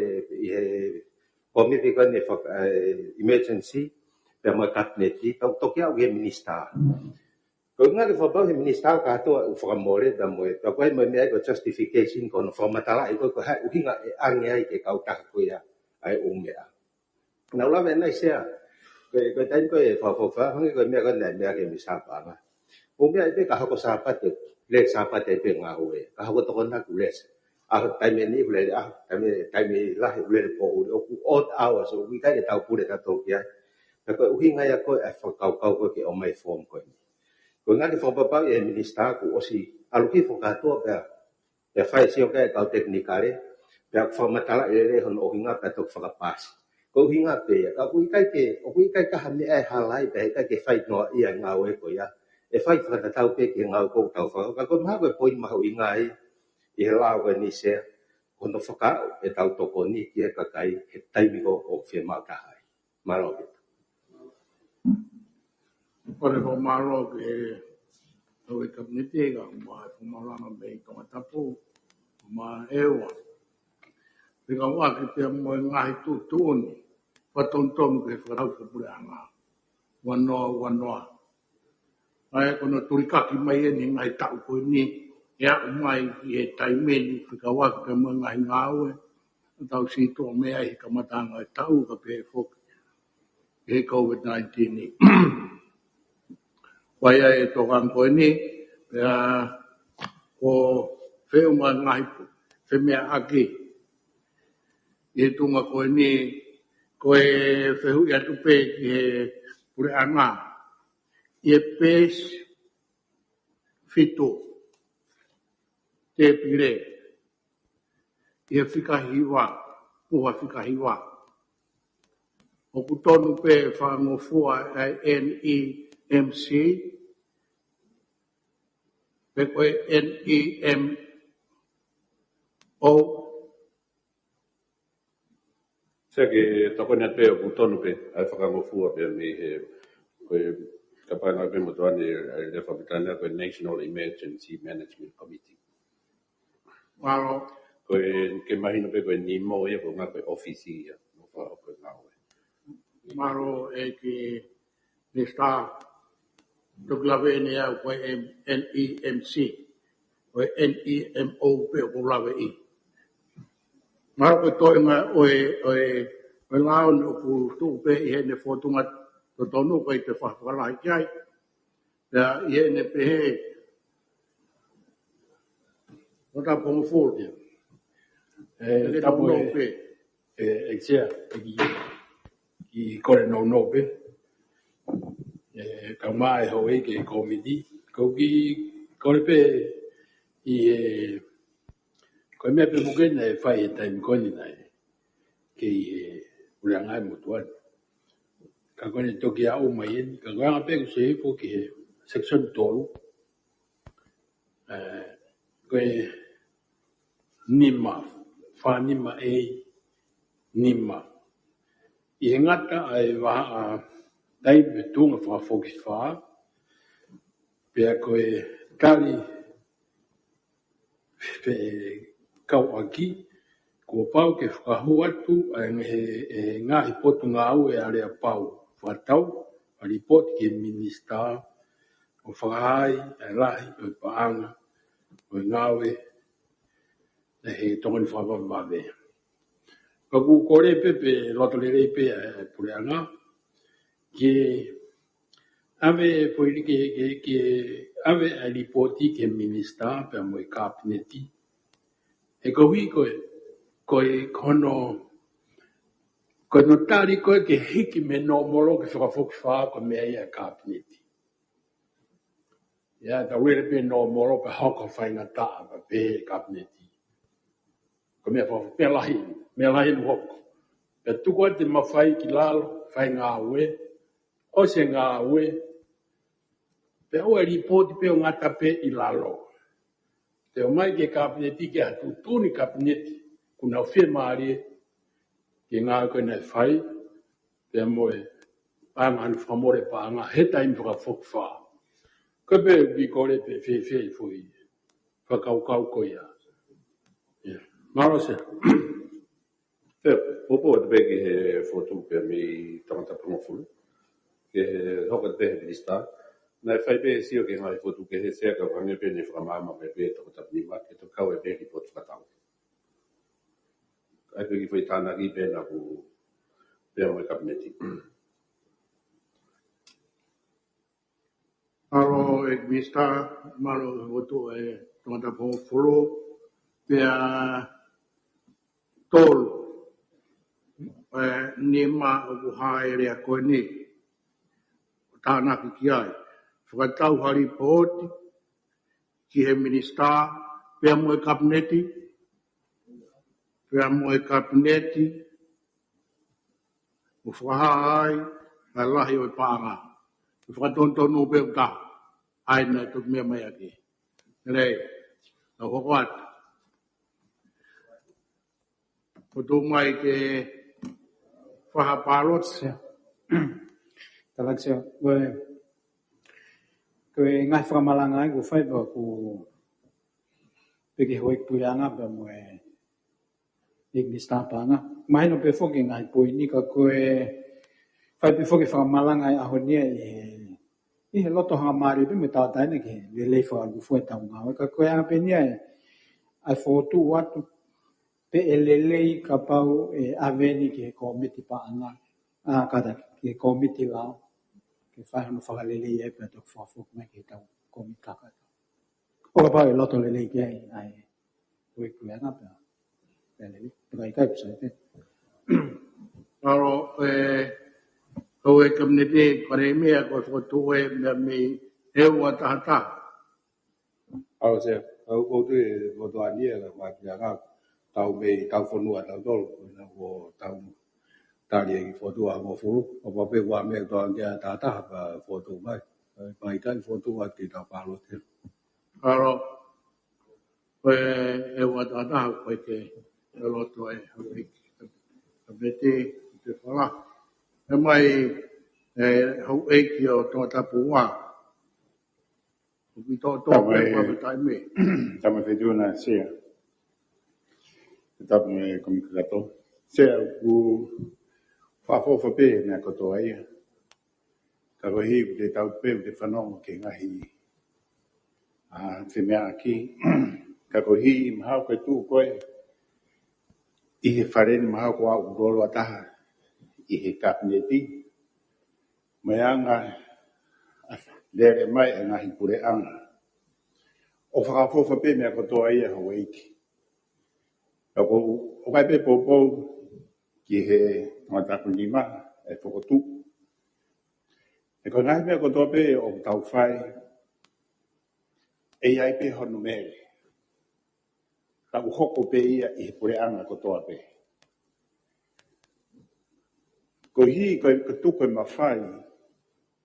komite koe ne emergency pe mo kabineti tau toki au he minister ko nga ke whapau he minister ka atua u whakamore da mo e tau koe mo mea ko justification ko no whamatala i koe ko hai uhinga e ange ai ke kautaka koe ai o mea na ula vena sia ko tain ko e fa hangi ko mea ko na mea ke misapa na o mea pe ka hako sapat le sapat e pe nga oe ka hako to na ku les a tai me ni ule tai me la ule po o ku odd hours o wi ka ke tau pure ka to kia na ko uhinga ya ko e fa kau ko ke o mai form ko ko nga ke fa pa e minister ku o si aluki fo ka to pe fa si o ka ka teknikare pe fa matala e hon o hinga ka to fa pas ko hinga pe ka ku kai ka hame ai halai pe ka ke fai no ia nga we ko ya e fai fa tau pe ke nga ko tau fa ka ko ma ko poi ma ho inga ai e la ko ni se ko no fa e tau to ko ni ke ka kai he tai mi ko o fe ma ka ai ma ro Ore ko malo ke o e kabinete ga ma ko malo na be ko tapu ma ewa Pika wā ki te mo ngahi tū tūni, whatontomu ke whakau ka pure anga. Wanoa. Ai kono turikaki mai e ni ngai tau koe ni, e au mai i he taimeni, pika wā ki te mo ngahi ngāue, tau si tō mea i ka matanga e tau ka pe whoki. E COVID-19 ni. Wai ai e tōkan koe ni, pia ko wheu ma ngahi whemea aki, e tunga koe ni, koe whehu i atu pe ki he pure anga, i e pēs whito, te pire, i e whikahiwa, puha whikahiwa. O kutonu pe whangofua ai NEMC, pe koe NEMO, Se ke toko ni pe o tonu pe ai whakangofua pe me he koe kapana pe mo toani le whakitana koe National Emergency Management Committee. Waro. Koe ke mahino pe koe nimo ia ko ngā koe ofisi ia no wha o koe ngāwe. Maro e ki ne sta tuklawe ne au koe NEMC, koe NEMO pe o lawe i. Maro koe toi ngā oe lao no ku tuu pe i hene whotunga to tonu koe te whakalahi kiai. Ia i hene pe he wata pongo fōru. Tapo e exia ki kore no pe. Ka mai ho e ke komiti. Ko ki kore pe i ko me pe bukena e fai e taimi koni nai. Ke i urangai motuan. Ka kone toki au mai en. Ka kone pe se e po ki section tolu. Koe nima. Whanima e nima. I he ngata ai waha tai me tunga whakafokis wha. Pea koe tali pe kau aki. Kua pau ke whakahu atu ai he ngahi potu ngā au e area pau. Whatau, a report ke minister o whakahai, ai lahi, o paanga, o ngāwe, na he tongani whakawawawea. Ka ku kore pepe loto lere pe pure anga ke ave foi ke ave a reporti ke minister pe mo kabineti e ko wi ko kono tari ko ke hiki me no molo ke fa ko me ia kabineti ya da wele pe no molo pe hoko fa inga ta pe kabineti ko me fa pe lahi hoko pe tuko te mawhai ki lalo, whai ngā ue, o se ngā ue, pe oe ripoti pe o ngata pe i lalo. Te o mai ke kabineti ke atu tūni kabineti, kuna o whia maari ke ngā koe nei whai, Pea moe, panga ni whamore panga, he taimi whakawhokwha. Ka pe ki kore pe whewhi fui. Whakaukau ko ia. Maro se. Popo te peki he fotu pe mi tamata pangofulu. Ke hoka te he lista. Na fai pe sio ke ngai fotu ke he sea ka vange pe ne whakamama me pe toko tapnima ke to kau e pe ki potu whakatau. Ai pe ki whai tāna ki pe na ku pe mo kabineti. Maro e mista, maro voto e tamata pangofulu. Pea tolu. Ni ma o hae rea koe ni. Tāna ki ai. Whakatau hari pōti, ki he minista, pea mo e kabineti, o whahai, a lahi o pānga. O whakatontonu pe o tā, aina tuk mea mai aki. Rei, na hokoat. O tō mai ke whahapārot. Talaksio, koe ngai whakamalanga ai ko whai pa ku peke hoik puianga pa mo e mista panga. Mai no pe foki ngai pui ni ka koe whai pe foki whakamalanga ai ahonia i he loto hanga maari pe me tātaina ke le lei whakalu fue tau ngā. Ka koe anga pe nia ai whotu watu pe e le lei ka pau e aveni ke komiti pa anga. Kata ke komiti lao. Ke whai hano whakalelei e pe tok whawhuk mai ke tau komiti kaka. O ka pau e loto lelei ke ai koe kuenga pe. Lelei, peka i kai pisa te. Aro, hau e kamnete kare mea ko whakatoe mea me hewa tahata. Aro se, au koutu e voto ania la whakianga tau mei tau whanua tau tolu. Ko tau tari e ki whotua mo furu. O pape wā mea toa kia tātaha pa whotu mai. Pai kai whotua ki tau pālo te. Aro, koe hewa tahata koe ke loto e hau e kamnete te whala. E mai hau e ki o tō tapu wā. Uki tō tō koe whakatai me. Tama whetuna sea. Tapu me komikato. Sea ku whawhawha pe nea kotoa ia. Ka rohi ku te tau pe te whanonga ke ngahi. Te mea ki. Ka rohi mahau koe tū koe. I he whareni mahau ko au rolo ataha. I he kapineti. Mai anga lere mai e ngahi pure anga. O whakawhawha pe mea kotoa ia hawaiki. O kai pe popo ki he ngataku lima e whakotu. E ko ngahi mea kotoa pe o tau whai e ai pe honu mere. Tau hoko pe ia i he pure anga kotoa pe. Ko hi ko tuko e mawhai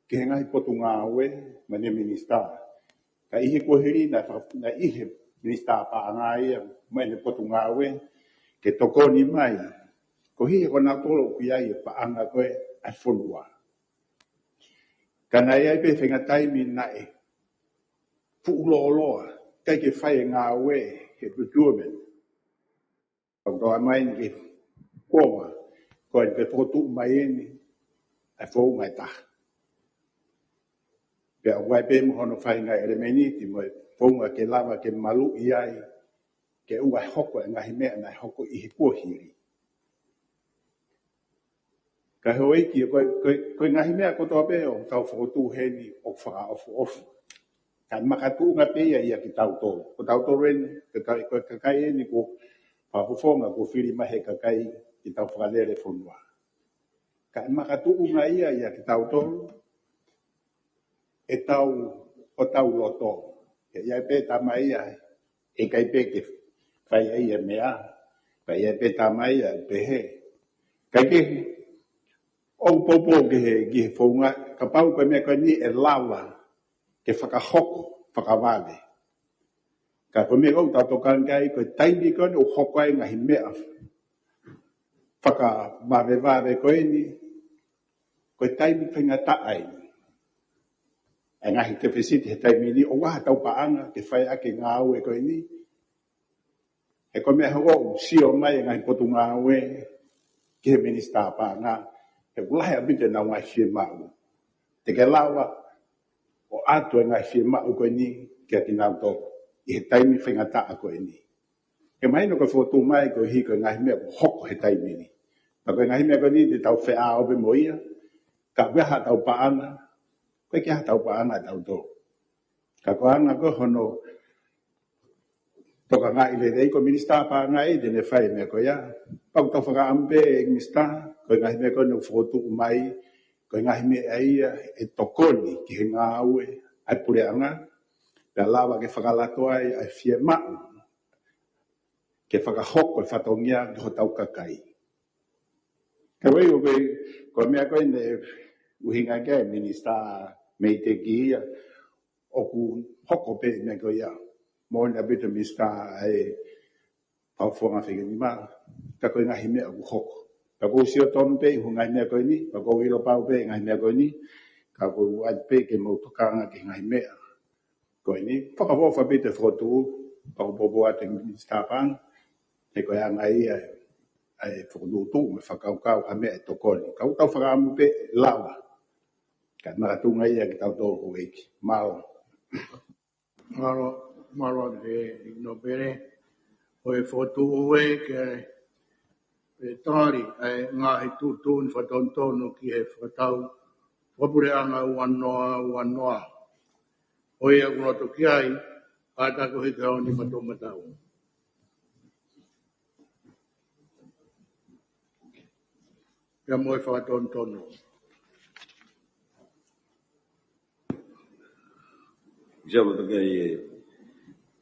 ki he ngahi potu ngā oe ma ne minista. Ka ihe koheri na ihe minista pa ngā ia ma ne potu ngā oe ke toko ni mai. Ko hi ko nā tolo ki ai pa anga koe ai whonua. Ka nā iai pe whengatai mi nae. Pu'uloa kai ke whai ngā oe he procurement. Kau toa mai ni ke koa. Ko e pe potu mai eni ai whou mai taha. Pea wai pe mo hono whai ngai elemeniti mo whonga ke lava ke malu i ai ke ua hoko e ngahi mea nai hoko i he kuahiri. Ka hoi ki koe ngahi mea kotoa pe o tau whakotu heni o whaka ofu. Ka makatu ngā peia ia ki tau tō. Ko tau tō reni, koe kakai eni ko whakufonga ko whiri mahe kakai ki tau whakalere whonua. Ka makatu ngā ia ki tau tō. E tau o tau loto. Ke iai pe tama ia e kai pe ke whai ia mea. Ka iai pe tama ia e pehe. Kai ke o popo ke he whaunga. Ka pau koe mea koe ni e lawa ke whakahoko, whakawale. Ka koe mea kou tau tokan kai koe taimi koe ni o hoko ai ngahi mea. Whakawale koe ni Koe taimi whaingata ai. E ngahi te whesiti he taimi ni, o waha tau paanga, ke whai ake ngā ue koe ni. E koe mea hoko, sio mai e ngahi potu ngā ue, ki he minista paanga, he ulahe abite na ngai whie mau. Te ke lawa, o atu e ngai whie mau koe ni, kia ki nau toko, i he taimi whaingata a koe ni. Ke mai no koe whotu mai koe hi koe ngahi mea hoko he taimi ni. Pa koe ngahi mea koe ni, te tau whea ope moia, ka weha tau paanga, koe kia tau paanga tau tō. Ka koanga koe hono, toka ngā ile rei, koe minista paanga e, dene whai mea koe ia. Pau tau whaka ampe e minista, koe ngahi mea koe no whotu mai, koe ngahi mea ia e tokoni ki he ngā ue, ai pureanga, pia lawa ke whakalato ai, ai whie mau, ke whakahoko e whatongia ki ho tau kakai. Ka wei o koe mea koe ne uhinga ke minista mei te ki ia, oku hoko pe mea koe ia, mo na bita minista ai pau whonga whiga ni maa, ka koe ngahi mea oku hoko. Ka koe sio tonu pe, hu ngahi mea koe ni, ka koe wilo pau pe, ngahi mea koe ni, ka koe uai pe ke mautokanga ki ngahi mea koe ni. Whakawofa bita whotu, whakapopo ate minista pang, he koe anga ia ai whakanutu, me whakaukau ha mea e tokoni. Ka utau whakaamu pe, lawa. Ka naratunga ia ki tau tōku eiki. Mao. Maro de no pere, o e whotu ue ke e tāri e ngahi tūtūni whatontono ki he whakatau wapure anga uanoa. O e akunoto ki ai, a tako he kao ni matomatau. Kia moe whakatontono. Isa wato ke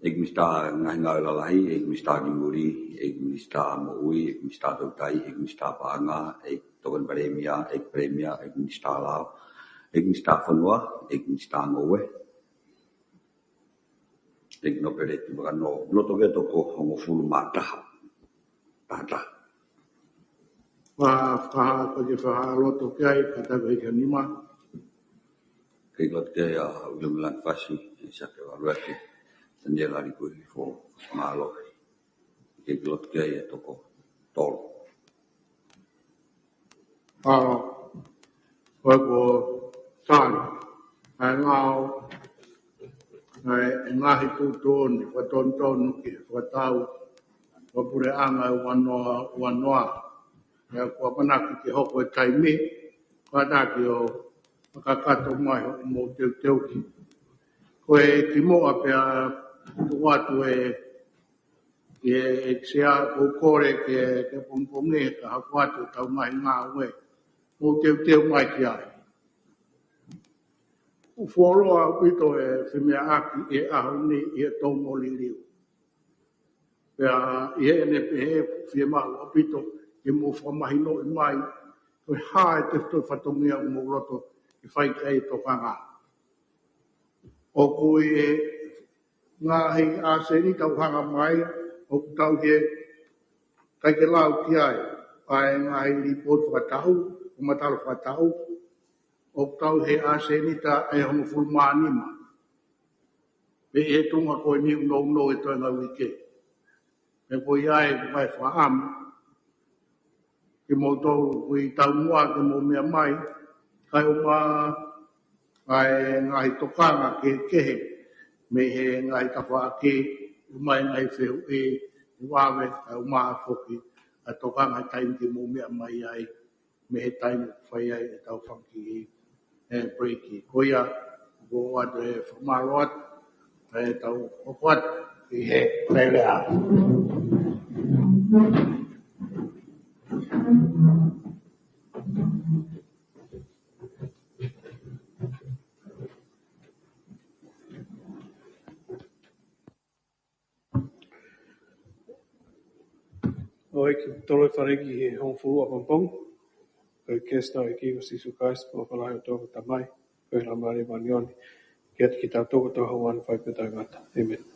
ek mista ngai ngai lalahi, ek mista kimuri, ek mista moui, ek mista tautai, ek mista paanga, ek tokan premia, ek mista lao, ek mista whanua, ek mista ngowe. Ek no pere tu baka no toke toko hongo fulu mataha. Tata. Whaha loto kai, kata kai ka nima. Kei lot ke ulimulan fasi, isa ke waruake. Tanya lari koe fo malo. Kei lot ke toko tolo. Koe ko tāni. Ai ngāo, ai ngahi tūtōni, whatontonu ki whatau, wapure anga wanoa. Ia kua manaki ki hoko e taimi, kua naki o makakato mai mo teu ki. Koe ki moa pia tuatu e sea kore ke pomponge ka hakuatu tau mai ngā ue. Mo teu mai ki ai. Ufuoroa pito e whimea aki e ahuni i e tomo liriu. Pea i e ne pehe whiemau a pito i mo whamahino i mai. Koe hae te whatongia mo roto i whai kei tokanga. O koe e ngahi a seni tau hanga mai, o tau he kai ke lau ki ai. Ai ngahi li pot whatau, o matalo whatau, o tau he a seni ta e hongo fulmanima. Pe e tunga koe ni no e toenga wike. Me koe iai mai whaamu, ki mo tau kui tau mua ki mo mea mai, kai o mā ai ngahi tokanga ke kehe, me he ngahi tawha ke, umai ngahi whehu e wawe, kai o mā whoki, a tokanga taimi ki mo mea mai ai, me he taimi whai ai e tau whanki e breaki. Koia, ko atu e whamaroat, e tau hokwat, ki he lelea. O ki tolo whareki he hong furu a pompong. Koe kesta e ki wasi sukais po whalahi o tōku tamai. Koe la mare manioni. Kia ki tā tōku tō hawanu whai pētai ngata. Amen.